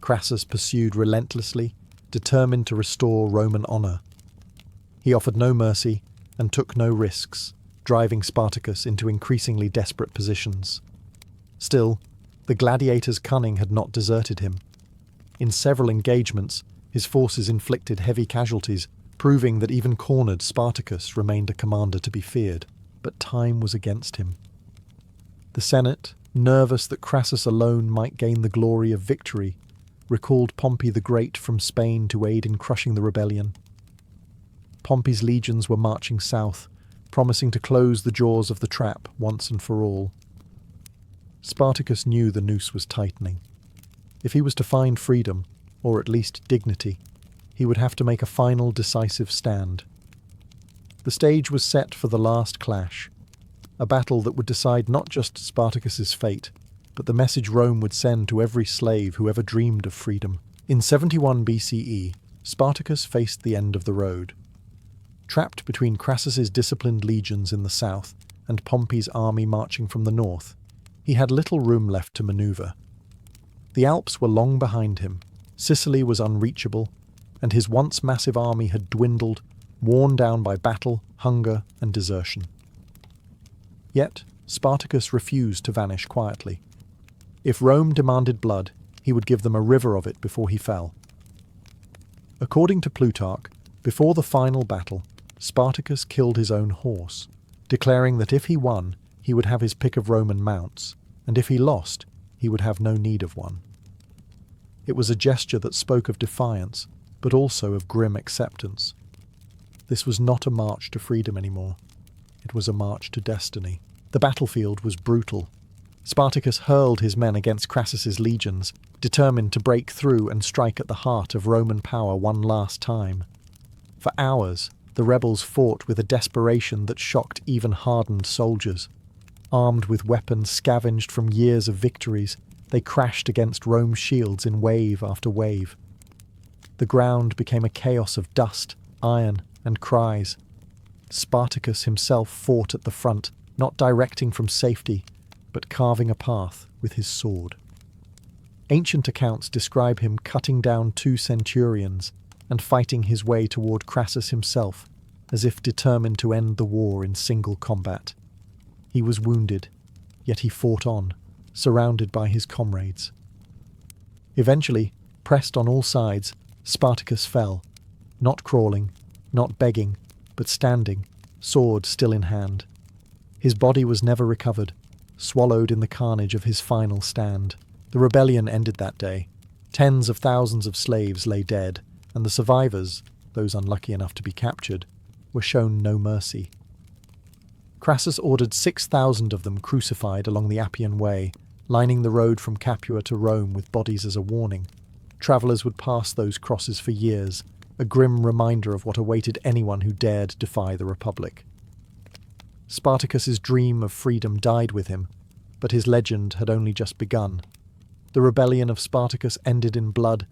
Crassus pursued relentlessly, determined to restore Roman honour. He offered no mercy and took no risks, driving Spartacus into increasingly desperate positions. Still, the gladiator's cunning had not deserted him. In several engagements, his forces inflicted heavy casualties, proving that even cornered Spartacus remained a commander to be feared. But time was against him. The Senate, nervous that Crassus alone might gain the glory of victory, recalled Pompey the Great from Spain to aid in crushing the rebellion. Pompey's legions were marching south, promising to close the jaws of the trap once and for all. Spartacus knew the noose was tightening. If he was to find freedom, or at least dignity, he would have to make a final decisive stand. The stage was set for the last clash, a battle that would decide not just Spartacus's fate, but the message Rome would send to every slave who ever dreamed of freedom. In 71 BCE, Spartacus faced the end of the road. Trapped between Crassus's disciplined legions in the south and Pompey's army marching from the north, he had little room left to maneuver. The Alps were long behind him, Sicily was unreachable, and his once massive army had dwindled, worn down by battle, hunger, and desertion. Yet, Spartacus refused to vanish quietly. If Rome demanded blood, he would give them a river of it before he fell. According to Plutarch, before the final battle, Spartacus killed his own horse, declaring that if he won, he would have his pick of Roman mounts, and if he lost, he would have no need of one. It was a gesture that spoke of defiance, but also of grim acceptance. This was not a march to freedom anymore. It was a march to destiny. The battlefield was brutal. Spartacus hurled his men against Crassus's legions, determined to break through and strike at the heart of Roman power one last time. For hours, the rebels fought with a desperation that shocked even hardened soldiers. Armed with weapons scavenged from years of victories, they crashed against Rome's shields in wave after wave. The ground became a chaos of dust, iron, and cries. Spartacus himself fought at the front, not directing from safety, but carving a path with his sword. Ancient accounts describe him cutting down 2 centurions and fighting his way toward Crassus himself, as if determined to end the war in single combat. He was wounded, yet he fought on, surrounded by his comrades. Eventually, pressed on all sides, Spartacus fell, not crawling, not begging, but standing, sword still in hand. His body was never recovered, swallowed in the carnage of his final stand. The rebellion ended that day. Tens of thousands of slaves lay dead, and the survivors, those unlucky enough to be captured, were shown no mercy. Crassus ordered 6,000 of them crucified along the Appian Way, lining the road from Capua to Rome with bodies as a warning. Travellers would pass those crosses for years, a grim reminder of what awaited anyone who dared defy the Republic. Spartacus's dream of freedom died with him, but his legend had only just begun. The rebellion of Spartacus ended in blood,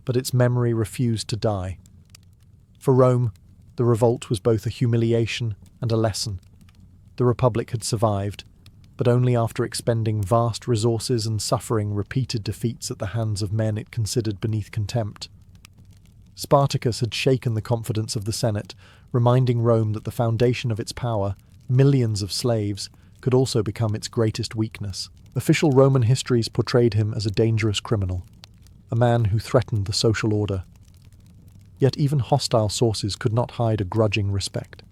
but its memory refused to die. For Rome, the revolt was both a humiliation and a lesson. The Republic had survived, but only after expending vast resources and suffering repeated defeats at the hands of men it considered beneath contempt. Spartacus had shaken the confidence of the Senate, reminding Rome that the foundation of its power, millions of slaves, could also become its greatest weakness. Official Roman histories portrayed him as a dangerous criminal, a man who threatened the social order. Yet even hostile sources could not hide a grudging respect.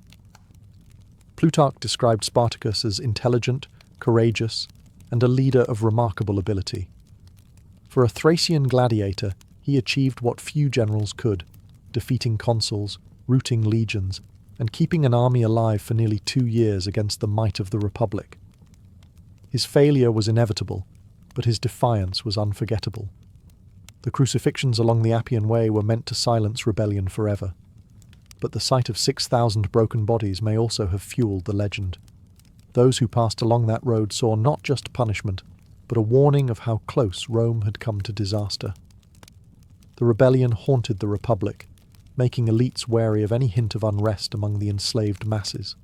Plutarch described Spartacus as intelligent, courageous, and a leader of remarkable ability. For a Thracian gladiator, he achieved what few generals could, defeating consuls, routing legions, and keeping an army alive for nearly 2 years against the might of the Republic. His failure was inevitable, but his defiance was unforgettable. The crucifixions along the Appian Way were meant to silence rebellion forever, but the sight of 6,000 broken bodies may also have fueled the legend. Those who passed along that road saw not just punishment, but a warning of how close Rome had come to disaster. The rebellion haunted the Republic, making elites wary of any hint of unrest among the enslaved masses.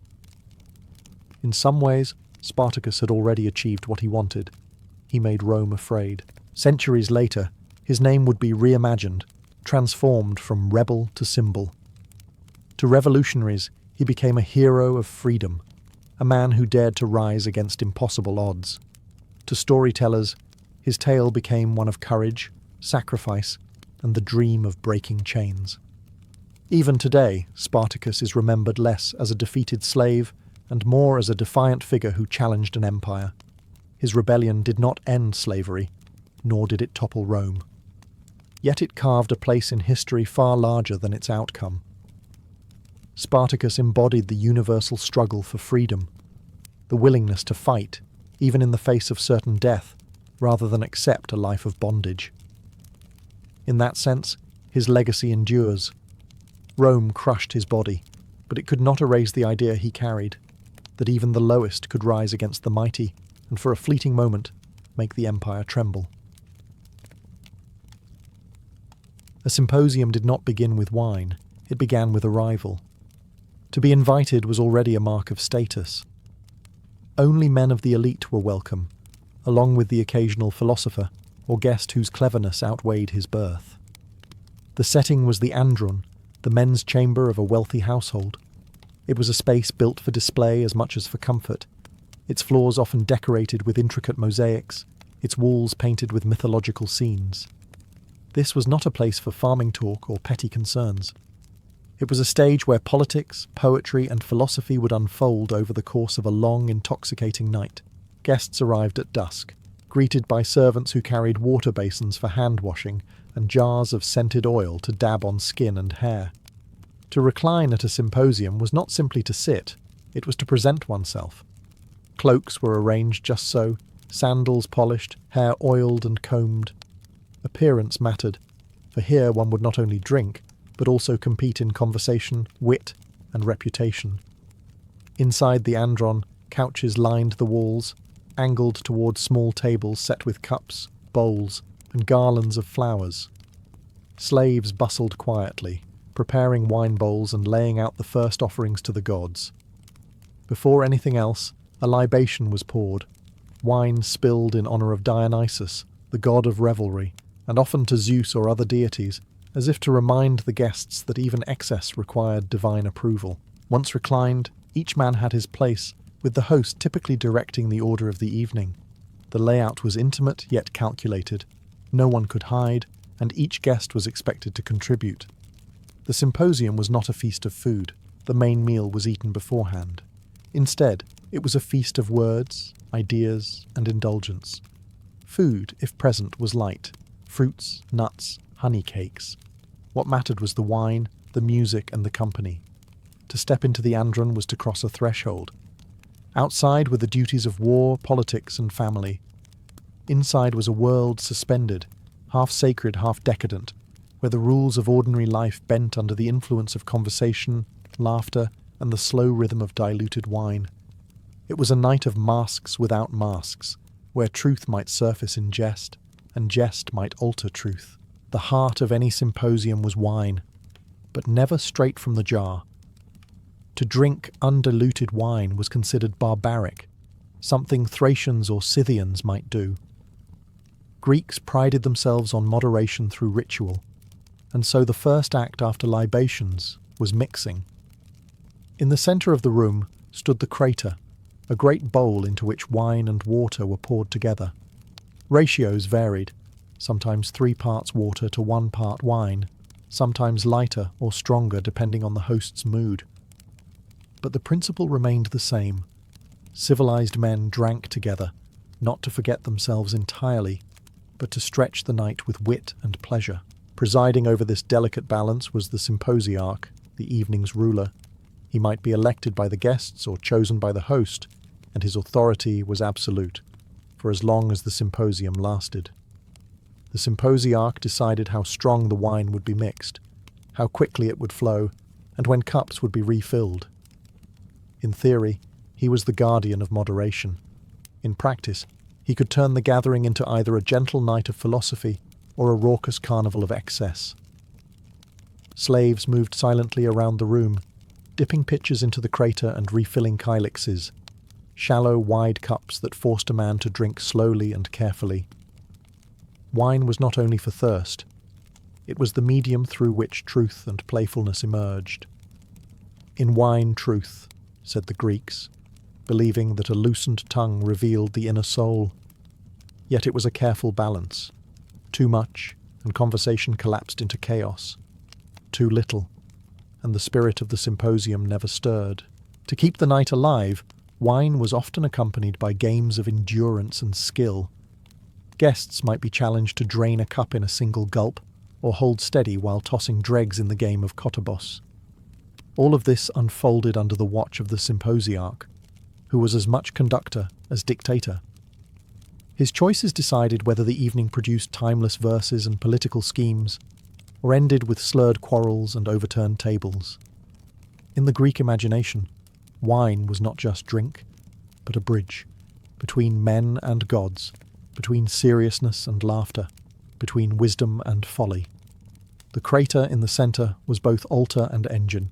In some ways, Spartacus had already achieved what he wanted. He made Rome afraid. Centuries later, his name would be reimagined, transformed from rebel to symbol. To revolutionaries, he became a hero of freedom, a man who dared to rise against impossible odds. To storytellers, his tale became one of courage, sacrifice, and the dream of breaking chains. Even today, Spartacus is remembered less as a defeated slave and more as a defiant figure who challenged an empire. His rebellion did not end slavery, nor did it topple Rome. Yet it carved a place in history far larger than its outcome. Spartacus embodied the universal struggle for freedom, the willingness to fight, even in the face of certain death, rather than accept a life of bondage. In that sense, his legacy endures. Rome crushed his body, but it could not erase the idea he carried, that even the lowest could rise against the mighty, and for a fleeting moment, make the empire tremble. A symposium did not begin with wine, it began with arrival. To be invited was already a mark of status. Only men of the elite were welcome, along with the occasional philosopher or guest whose cleverness outweighed his birth. The setting was the andron, the men's chamber of a wealthy household. It was a space built for display as much as for comfort, its floors often decorated with intricate mosaics, its walls painted with mythological scenes. This was not a place for farming talk or petty concerns. It was a stage where politics, poetry, and philosophy would unfold over the course of a long, intoxicating night. Guests arrived at dusk, greeted by servants who carried water basins for hand-washing and jars of scented oil to dab on skin and hair. To recline at a symposium was not simply to sit, it was to present oneself. Cloaks were arranged just so, sandals polished, hair oiled and combed. Appearance mattered, for here one would not only drink, but also compete in conversation, wit, and reputation. Inside the andron, couches lined the walls, angled towards small tables set with cups, bowls, and garlands of flowers. Slaves bustled quietly, preparing wine bowls and laying out the first offerings to the gods. Before anything else, a libation was poured, wine spilled in honour of Dionysus, the god of revelry, and often to Zeus or other deities, as if to remind the guests that even excess required divine approval. Once reclined, each man had his place, with the host typically directing the order of the evening. The layout was intimate yet calculated. No one could hide, and each guest was expected to contribute. The symposium was not a feast of food. The main meal was eaten beforehand. Instead, it was a feast of words, ideas, and indulgence. Food, if present, was light. Fruits, nuts, honey cakes. What mattered was the wine, the music, and the company. To step into the andron was to cross a threshold. Outside were the duties of war, politics, and family. Inside was a world suspended, half sacred, half decadent, where the rules of ordinary life bent under the influence of conversation, laughter, and the slow rhythm of diluted wine. It was a night of masks without masks, where truth might surface in jest, and jest might alter truth. The heart of any symposium was wine, but never straight from the jar. To drink undiluted wine was considered barbaric, something Thracians or Scythians might do. Greeks prided themselves on moderation through ritual, and so the first act after libations was mixing. In the centre of the room stood the crater, a great bowl into which wine and water were poured together. Ratios varied, sometimes 3 parts water to 1 part wine, sometimes lighter or stronger depending on the host's mood. But the principle remained the same. Civilized men drank together, not to forget themselves entirely, but to stretch the night with wit and pleasure. Presiding over this delicate balance was the symposiarch, the evening's ruler. He might be elected by the guests or chosen by the host, and his authority was absolute, for as long as the symposium lasted. The symposiarch decided how strong the wine would be mixed, how quickly it would flow, and when cups would be refilled. In theory, he was the guardian of moderation. In practice, he could turn the gathering into either a gentle night of philosophy or a raucous carnival of excess. Slaves moved silently around the room, dipping pitchers into the crater and refilling kylixes, shallow, wide cups that forced a man to drink slowly and carefully. Wine was not only for thirst, it was the medium through which truth and playfulness emerged. In wine truth, said the Greeks, believing that a loosened tongue revealed the inner soul. Yet it was a careful balance. Too much, and conversation collapsed into chaos. Too little, and the spirit of the symposium never stirred. To keep the night alive, wine was often accompanied by games of endurance and skill. Guests might be challenged to drain a cup in a single gulp, or hold steady while tossing dregs in the game of kotobos. All of this unfolded under the watch of the symposiarch, who was as much conductor as dictator. His choices decided whether the evening produced timeless verses and political schemes, or ended with slurred quarrels and overturned tables. In the Greek imagination, wine was not just drink, but a bridge, between men and gods, between seriousness and laughter, between wisdom and folly. The crater in the centre was both altar and engine,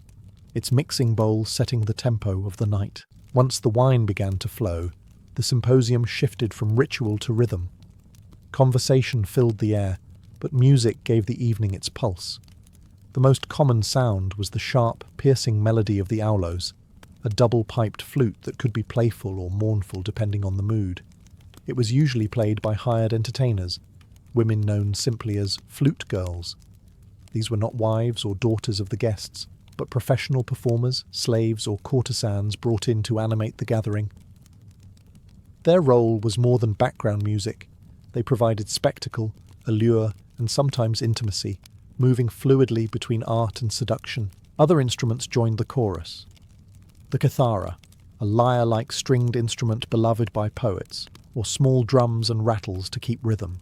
its mixing bowl setting the tempo of the night. Once the wine began to flow, the symposium shifted from ritual to rhythm. Conversation filled the air, but music gave the evening its pulse. The most common sound was the sharp, piercing melody of the aulos, a double-piped flute that could be playful or mournful depending on the mood. It was usually played by hired entertainers, women known simply as flute girls. These were not wives or daughters of the guests, but professional performers, slaves, or courtesans brought in to animate the gathering. Their role was more than background music. They provided spectacle, allure, and sometimes intimacy, moving fluidly between art and seduction. Other instruments joined the chorus. The kithara, a lyre-like stringed instrument beloved by poets, or small drums and rattles to keep rhythm.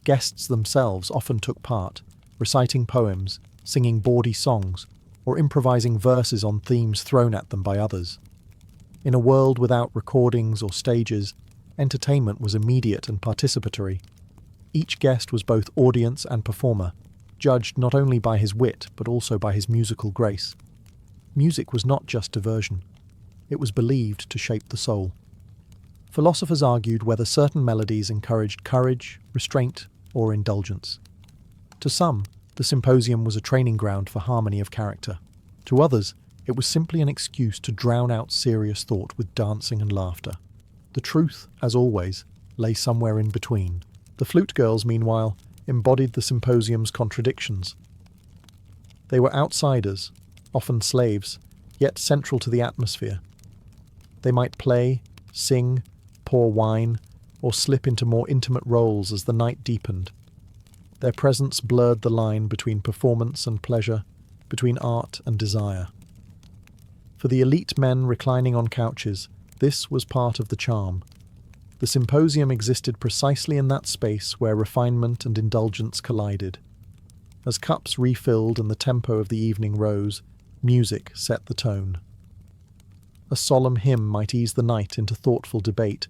Guests themselves often took part, reciting poems, singing bawdy songs, or improvising verses on themes thrown at them by others. In a world without recordings or stages, entertainment was immediate and participatory. Each guest was both audience and performer, judged not only by his wit but also by his musical grace. Music was not just diversion. It was believed to shape the soul. Philosophers argued whether certain melodies encouraged courage, restraint, or indulgence. To some, the symposium was a training ground for harmony of character. To others, it was simply an excuse to drown out serious thought with dancing and laughter. The truth, as always, lay somewhere in between. The flute girls, meanwhile, embodied the symposium's contradictions. They were outsiders, often slaves, yet central to the atmosphere. They might play, sing, pour wine, or slip into more intimate roles as the night deepened. Their presence blurred the line between performance and pleasure, between art and desire. For the elite men reclining on couches, this was part of the charm. The symposium existed precisely in that space where refinement and indulgence collided. As cups refilled and the tempo of the evening rose, music set the tone. A solemn hymn might ease the night into thoughtful debate,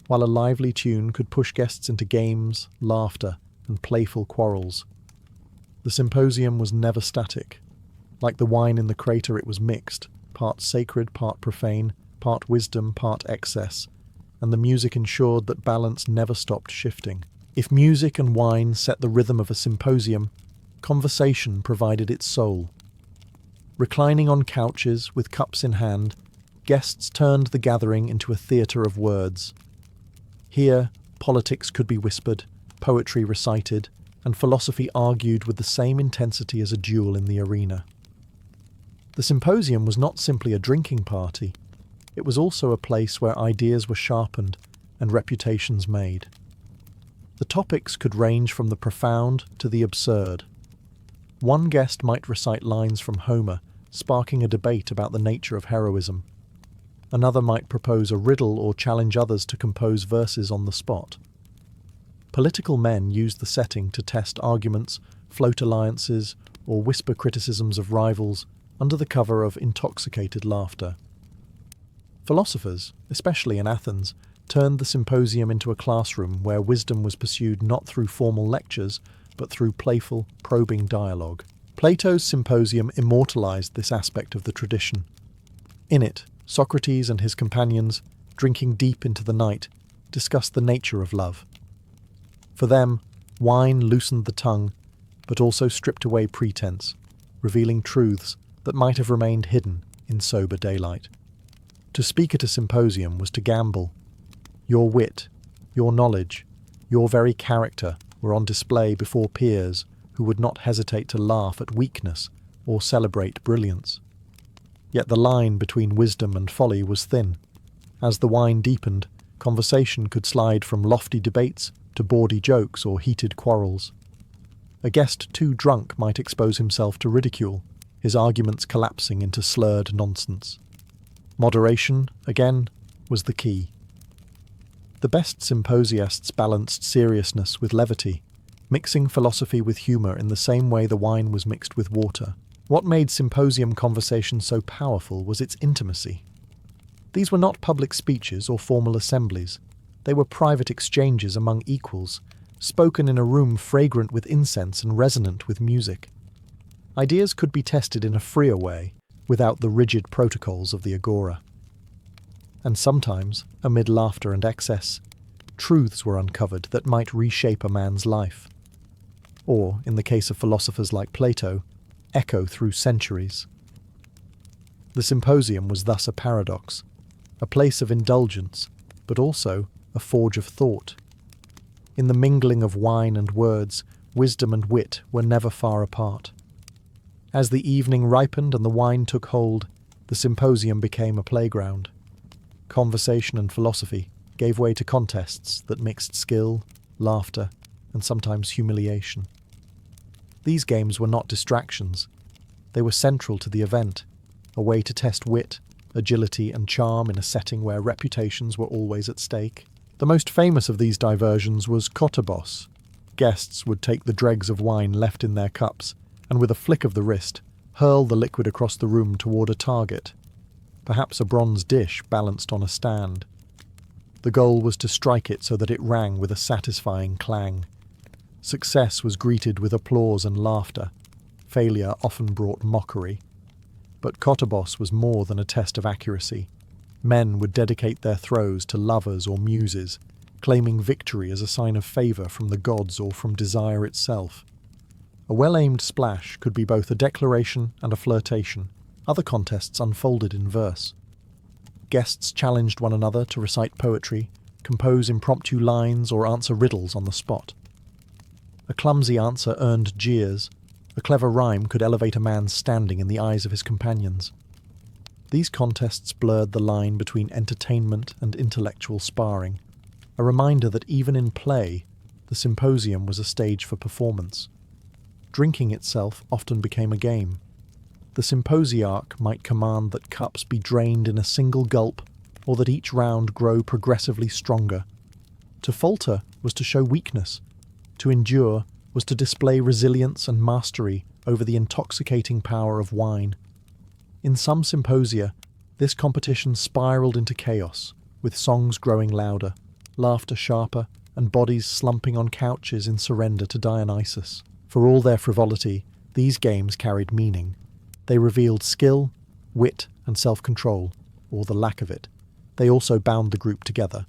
while a lively tune could push guests into games, laughter, and playful quarrels. The symposium was never static. Like the wine in the crater, it was mixed, part sacred, part profane, part wisdom, part excess, and the music ensured that balance never stopped shifting. If music and wine set the rhythm of a symposium, conversation provided its soul. Reclining on couches with cups in hand, guests turned the gathering into a theatre of words. Here, politics could be whispered, poetry recited, and philosophy argued with the same intensity as a duel in the arena. The symposium was not simply a drinking party. It was also a place where ideas were sharpened and reputations made. The topics could range from the profound to the absurd. One guest might recite lines from Homer, sparking a debate about the nature of heroism. Another might propose a riddle or challenge others to compose verses on the spot. Political men used the setting to test arguments, float alliances, or whisper criticisms of rivals under the cover of intoxicated laughter. Philosophers, especially in Athens, turned the symposium into a classroom where wisdom was pursued not through formal lectures, but through playful, probing dialogue. Plato's Symposium immortalized this aspect of the tradition. In it, Socrates and his companions, drinking deep into the night, discussed the nature of love. For them, wine loosened the tongue, but also stripped away pretense, revealing truths that might have remained hidden in sober daylight. To speak at a symposium was to gamble. Your wit, your knowledge, your very character were on display before peers who would not hesitate to laugh at weakness or celebrate brilliance. Yet the line between wisdom and folly was thin. As the wine deepened, conversation could slide from lofty debates to bawdy jokes or heated quarrels. A guest too drunk might expose himself to ridicule, his arguments collapsing into slurred nonsense. Moderation, again, was the key. The best symposiasts balanced seriousness with levity, mixing philosophy with humour in the same way the wine was mixed with water. What made symposium conversation so powerful was its intimacy. These were not public speeches or formal assemblies. They were private exchanges among equals, spoken in a room fragrant with incense and resonant with music. Ideas could be tested in a freer way, without the rigid protocols of the agora. And sometimes, amid laughter and excess, truths were uncovered that might reshape a man's life. Or, in the case of philosophers like Plato, echo through centuries. The symposium was thus a paradox, a place of indulgence, but also a forge of thought. In the mingling of wine and words, wisdom and wit were never far apart. As the evening ripened and the wine took hold, the symposium became a playground. Conversation and philosophy gave way to contests that mixed skill, laughter, and sometimes humiliation. These games were not distractions. They were central to the event, a way to test wit, agility, and charm in a setting where reputations were always at stake. The most famous of these diversions was kotobos. Guests would take the dregs of wine left in their cups and with a flick of the wrist, hurl the liquid across the room toward a target, perhaps a bronze dish balanced on a stand. The goal was to strike it so that it rang with a satisfying clang. Success was greeted with applause and laughter. Failure often brought mockery. But kotobos was more than a test of accuracy. Men would dedicate their throws to lovers or muses, claiming victory as a sign of favour from the gods or from desire itself. A well-aimed splash could be both a declaration and a flirtation. Other contests unfolded in verse. Guests challenged one another to recite poetry, compose impromptu lines, or answer riddles on the spot. A clumsy answer earned jeers. A clever rhyme could elevate a man's standing in the eyes of his companions. These contests blurred the line between entertainment and intellectual sparring. a reminder that even in play, the symposium was a stage for performance. Drinking itself often became a game. The symposiarch might command that cups be drained in a single gulp, or that each round grow progressively stronger. To falter was to show weakness. To endure was to display resilience and mastery over the intoxicating power of wine. In some symposia, this competition spiraled into chaos, with songs growing louder, laughter sharper, and bodies slumping on couches in surrender to Dionysus. For all their frivolity, these games carried meaning. They revealed skill, wit, and self-control, or the lack of it. They also bound the group together.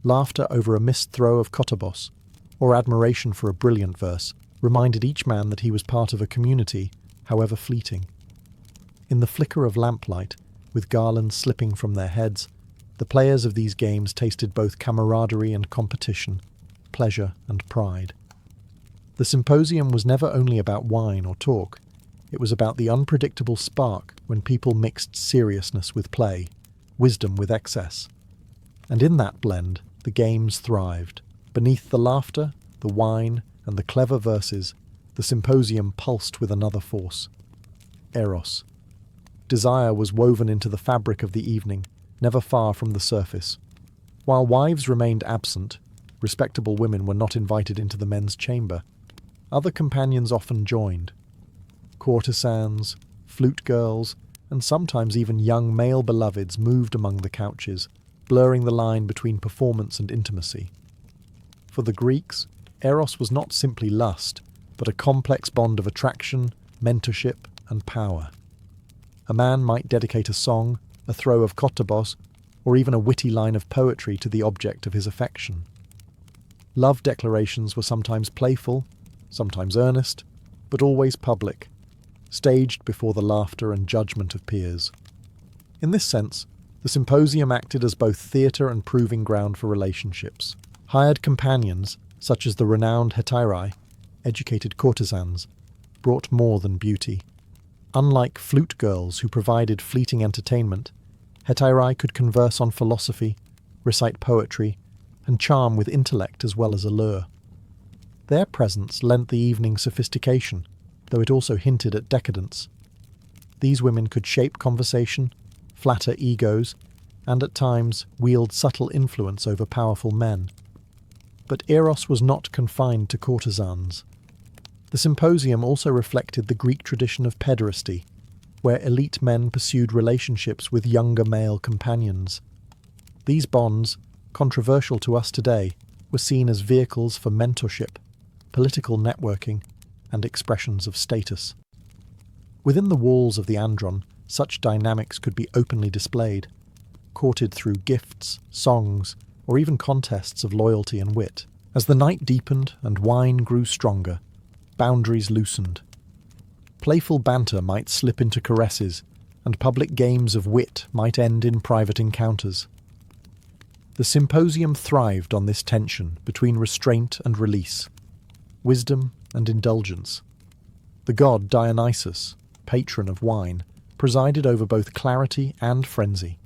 Laughter over a missed throw of Kottabos, or admiration for a brilliant verse, reminded each man that he was part of a community, however fleeting. In the flicker of lamplight, with garlands slipping from their heads, the players of these games tasted both camaraderie and competition, pleasure and pride. The symposium was never only about wine or talk. It was about the unpredictable spark when people mixed seriousness with play, wisdom with excess. And in that blend, the games thrived. Beneath the laughter, the wine, and the clever verses, the symposium pulsed with another force: Eros. Desire was woven into the fabric of the evening, never far from the surface. While wives remained absent, respectable women were not invited into the men's chamber. Other companions often joined. Courtesans, flute girls, and sometimes even young male beloveds moved among the couches, blurring the line between performance and intimacy. For the Greeks, Eros was not simply lust, but a complex bond of attraction, mentorship, and power. A man might dedicate a song, a throw of Kottabos, or even a witty line of poetry to the object of his affection. Love declarations were sometimes playful, sometimes earnest, but always public, staged before the laughter and judgment of peers. In this sense, the symposium acted as both theatre and proving ground for relationships. Hired companions, such as the renowned hetairai, educated courtesans, brought more than beauty. Unlike flute girls who provided fleeting entertainment, hetairai could converse on philosophy, recite poetry, and charm with intellect as well as allure. Their presence lent the evening sophistication, though it also hinted at decadence. These women could shape conversation, flatter egos, and at times wield subtle influence over powerful men. But Eros was not confined to courtesans. The symposium also reflected the Greek tradition of pederasty, where elite men pursued relationships with younger male companions. These bonds, controversial to us today, were seen as vehicles for mentorship, political networking, and expressions of status. Within the walls of the andron, such dynamics could be openly displayed, courted through gifts, songs, or even contests of loyalty and wit. As the night deepened and wine grew stronger, boundaries loosened. Playful banter might slip into caresses, and public games of wit might end in private encounters. The symposium thrived on this tension between restraint and release, wisdom and indulgence. The god Dionysus, patron of wine, presided over both clarity and frenzy,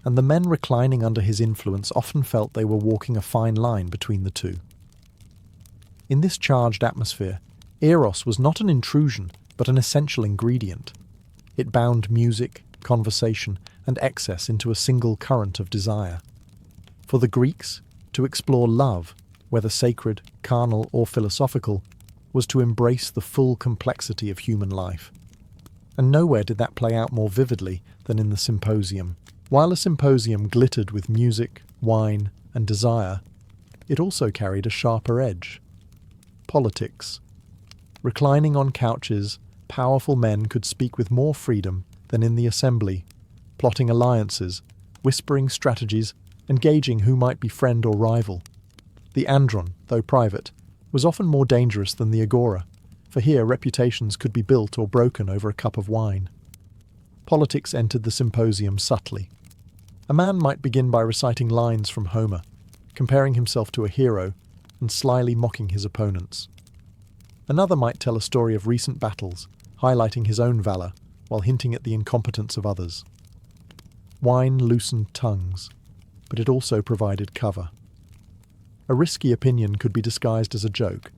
and the men reclining under his influence often felt they were walking a fine line between the two. In this charged atmosphere, Eros was not an intrusion, but an essential ingredient. It bound music, conversation, and excess into a single current of desire. For the Greeks, to explore love, whether sacred, carnal, or philosophical, was to embrace the full complexity of human life. And nowhere did that play out more vividly than in the symposium. While a symposium glittered with music, wine, and desire, it also carried a sharper edge. Politics. Reclining on couches, powerful men could speak with more freedom than in the assembly, plotting alliances, whispering strategies, and gauging who might be friend or rival. The andron, though private, was often more dangerous than the agora, for here reputations could be built or broken over a cup of wine. Politics entered the symposium subtly. A man might begin by reciting lines from Homer, comparing himself to a hero, and slyly mocking his opponents. Another might tell a story of recent battles, highlighting his own valour, while hinting at the incompetence of others. Wine loosened tongues, but it also provided cover. A risky opinion could be disguised as a joke,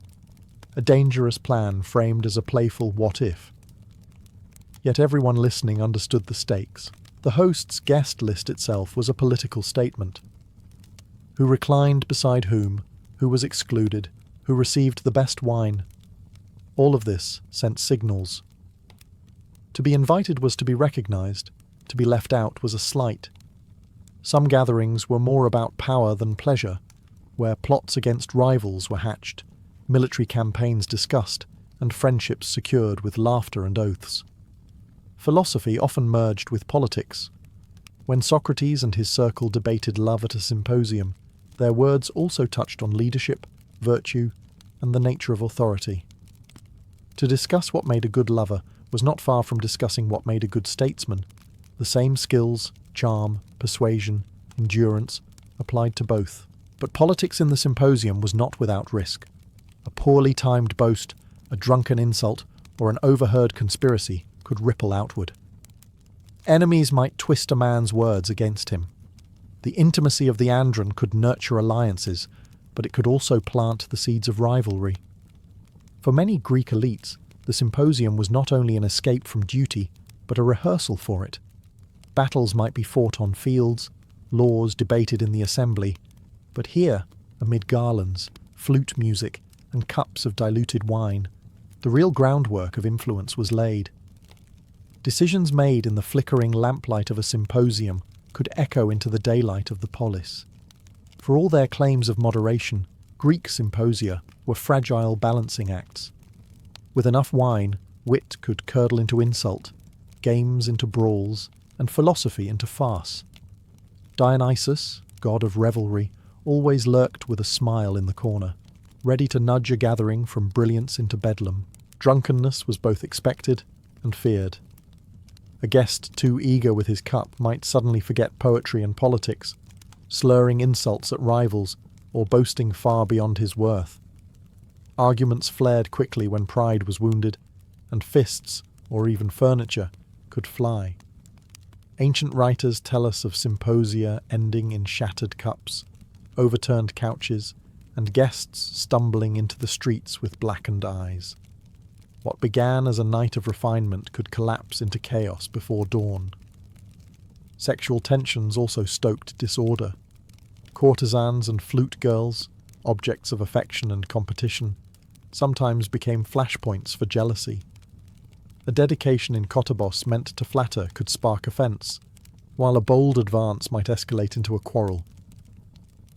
a dangerous plan framed as a playful what-if. Yet everyone listening understood the stakes. The host's guest list itself was a political statement. Who reclined beside whom, who was excluded, who received the best wine. All of this sent signals. To be invited was to be recognized, to be left out was a slight. Some gatherings were more about power than pleasure, where plots against rivals were hatched, military campaigns discussed, and friendships secured with laughter and oaths. Philosophy often merged with politics. When Socrates and his circle debated love at a symposium, their words also touched on leadership, virtue, and the nature of authority. To discuss what made a good lover was not far from discussing what made a good statesman. The same skills, charm, persuasion, endurance applied to both. But politics in the symposium was not without risk. A poorly timed boast, a drunken insult, or an overheard conspiracy could ripple outward. Enemies might twist a man's words against him. The intimacy of the andron could nurture alliances, but it could also plant the seeds of rivalry. For many Greek elites, the symposium was not only an escape from duty, but a rehearsal for it. Battles might be fought on fields, laws debated in the assembly, but here, amid garlands, flute music, and cups of diluted wine, the real groundwork of influence was laid. Decisions made in the flickering lamplight of a symposium could echo into the daylight of the polis. For all their claims of moderation, Greek symposia were fragile balancing acts. With enough wine, wit could curdle into insult, games into brawls, and philosophy into farce. Dionysus, god of revelry, always lurked with a smile in the corner, ready to nudge a gathering from brilliance into bedlam. Drunkenness was both expected and feared. A guest too eager with his cup might suddenly forget poetry and politics, slurring insults at rivals or boasting far beyond his worth. Arguments flared quickly when pride was wounded, and fists, or even furniture, could fly. Ancient writers tell us of symposia ending in shattered cups, overturned couches, and guests stumbling into the streets with blackened eyes. What began as a night of refinement could collapse into chaos before dawn. Sexual tensions also stoked disorder. Courtesans and flute girls, objects of affection and competition, sometimes became flashpoints for jealousy. A dedication in Kottabos meant to flatter could spark offence, while a bold advance might escalate into a quarrel.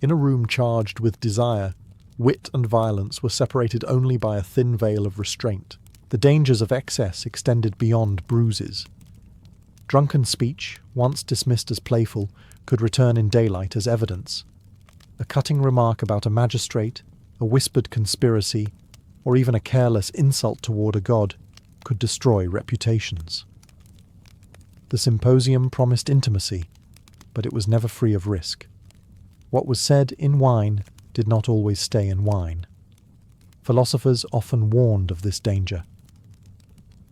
In a room charged with desire, wit and violence were separated only by a thin veil of restraint. The dangers of excess extended beyond bruises. Drunken speech, once dismissed as playful, could return in daylight as evidence. A cutting remark about a magistrate, a whispered conspiracy, or even a careless insult toward a god could destroy reputations. The symposium promised intimacy, but it was never free of risk. What was said in wine did not always stay in wine. Philosophers often warned of this danger.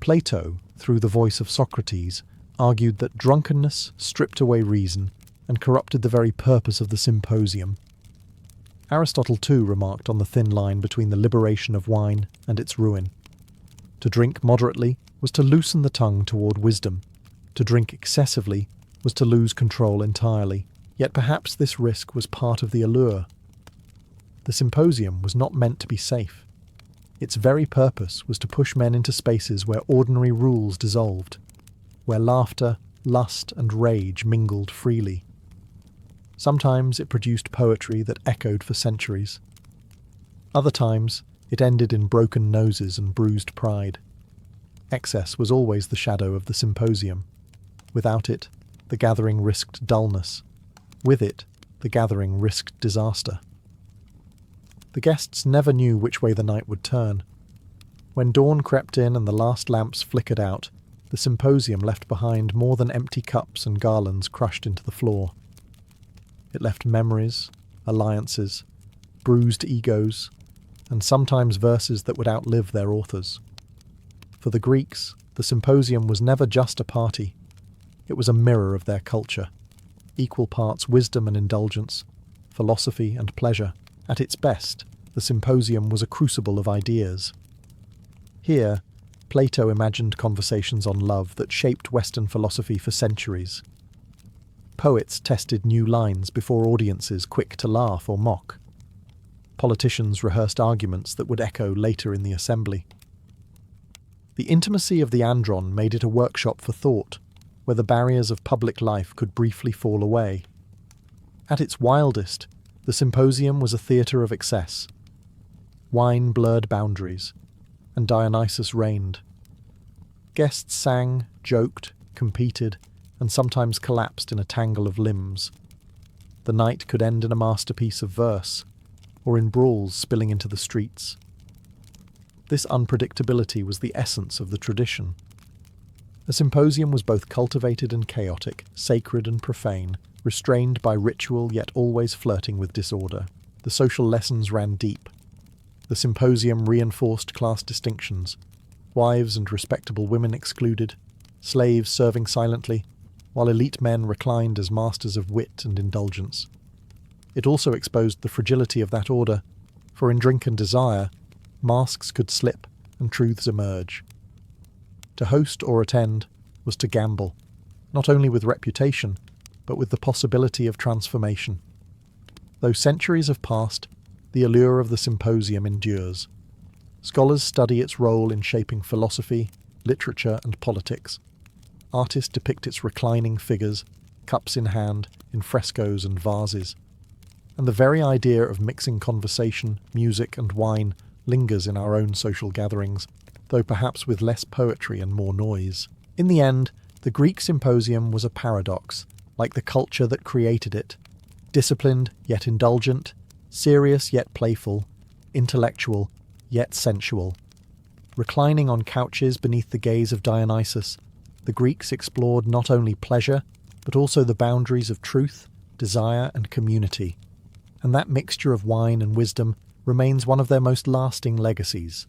Plato, through the voice of Socrates, argued that drunkenness stripped away reason and corrupted the very purpose of the symposium. Aristotle too remarked on the thin line between the liberation of wine and its ruin. To drink moderately was to loosen the tongue toward wisdom. To drink excessively was to lose control entirely. Yet perhaps this risk was part of the allure. The symposium was not meant to be safe. Its very purpose was to push men into spaces where ordinary rules dissolved, where laughter, lust, and rage mingled freely. Sometimes it produced poetry that echoed for centuries. Other times it ended in broken noses and bruised pride. Excess was always the shadow of the symposium. Without it, the gathering risked dullness. With it, the gathering risked disaster. The guests never knew which way the night would turn. When dawn crept in and the last lamps flickered out, the symposium left behind more than empty cups and garlands crushed into the floor. It left memories, alliances, bruised egos, and sometimes verses that would outlive their authors. For the Greeks, the symposium was never just a party. It was a mirror of their culture, equal parts wisdom and indulgence, philosophy and pleasure, At its best, the Symposium was a crucible of ideas. Here, Plato imagined conversations on love that shaped Western philosophy for centuries. Poets tested new lines before audiences quick to laugh or mock. Politicians rehearsed arguments that would echo later in the assembly. The intimacy of the andron made it a workshop for thought, where the barriers of public life could briefly fall away. At its wildest, the Symposium was a theatre of excess. Wine blurred boundaries, and Dionysus reigned. Guests sang, joked, competed, and sometimes collapsed in a tangle of limbs. The night could end in a masterpiece of verse, or in brawls spilling into the streets. This unpredictability was the essence of the tradition. A symposium was both cultivated and chaotic, sacred and profane, restrained by ritual yet always flirting with disorder. The social lessons ran deep. The symposium reinforced class distinctions, wives and respectable women excluded, slaves serving silently, while elite men reclined as masters of wit and indulgence. It also exposed the fragility of that order, for in drink and desire, masks could slip and truths emerge. To host or attend was to gamble, not only with reputation, but with the possibility of transformation. Though centuries have passed, the allure of the symposium endures. Scholars study its role in shaping philosophy, literature, and politics. Artists depict its reclining figures, cups in hand, in frescoes and vases. And the very idea of mixing conversation, music, and wine lingers in our own social gatherings, though perhaps with less poetry and more noise. In the end, the Greek symposium was a paradox, like the culture that created it. Disciplined yet indulgent, serious yet playful, intellectual yet sensual. Reclining on couches beneath the gaze of Dionysus, the Greeks explored not only pleasure, but also the boundaries of truth, desire, and community. And that mixture of wine and wisdom remains one of their most lasting legacies.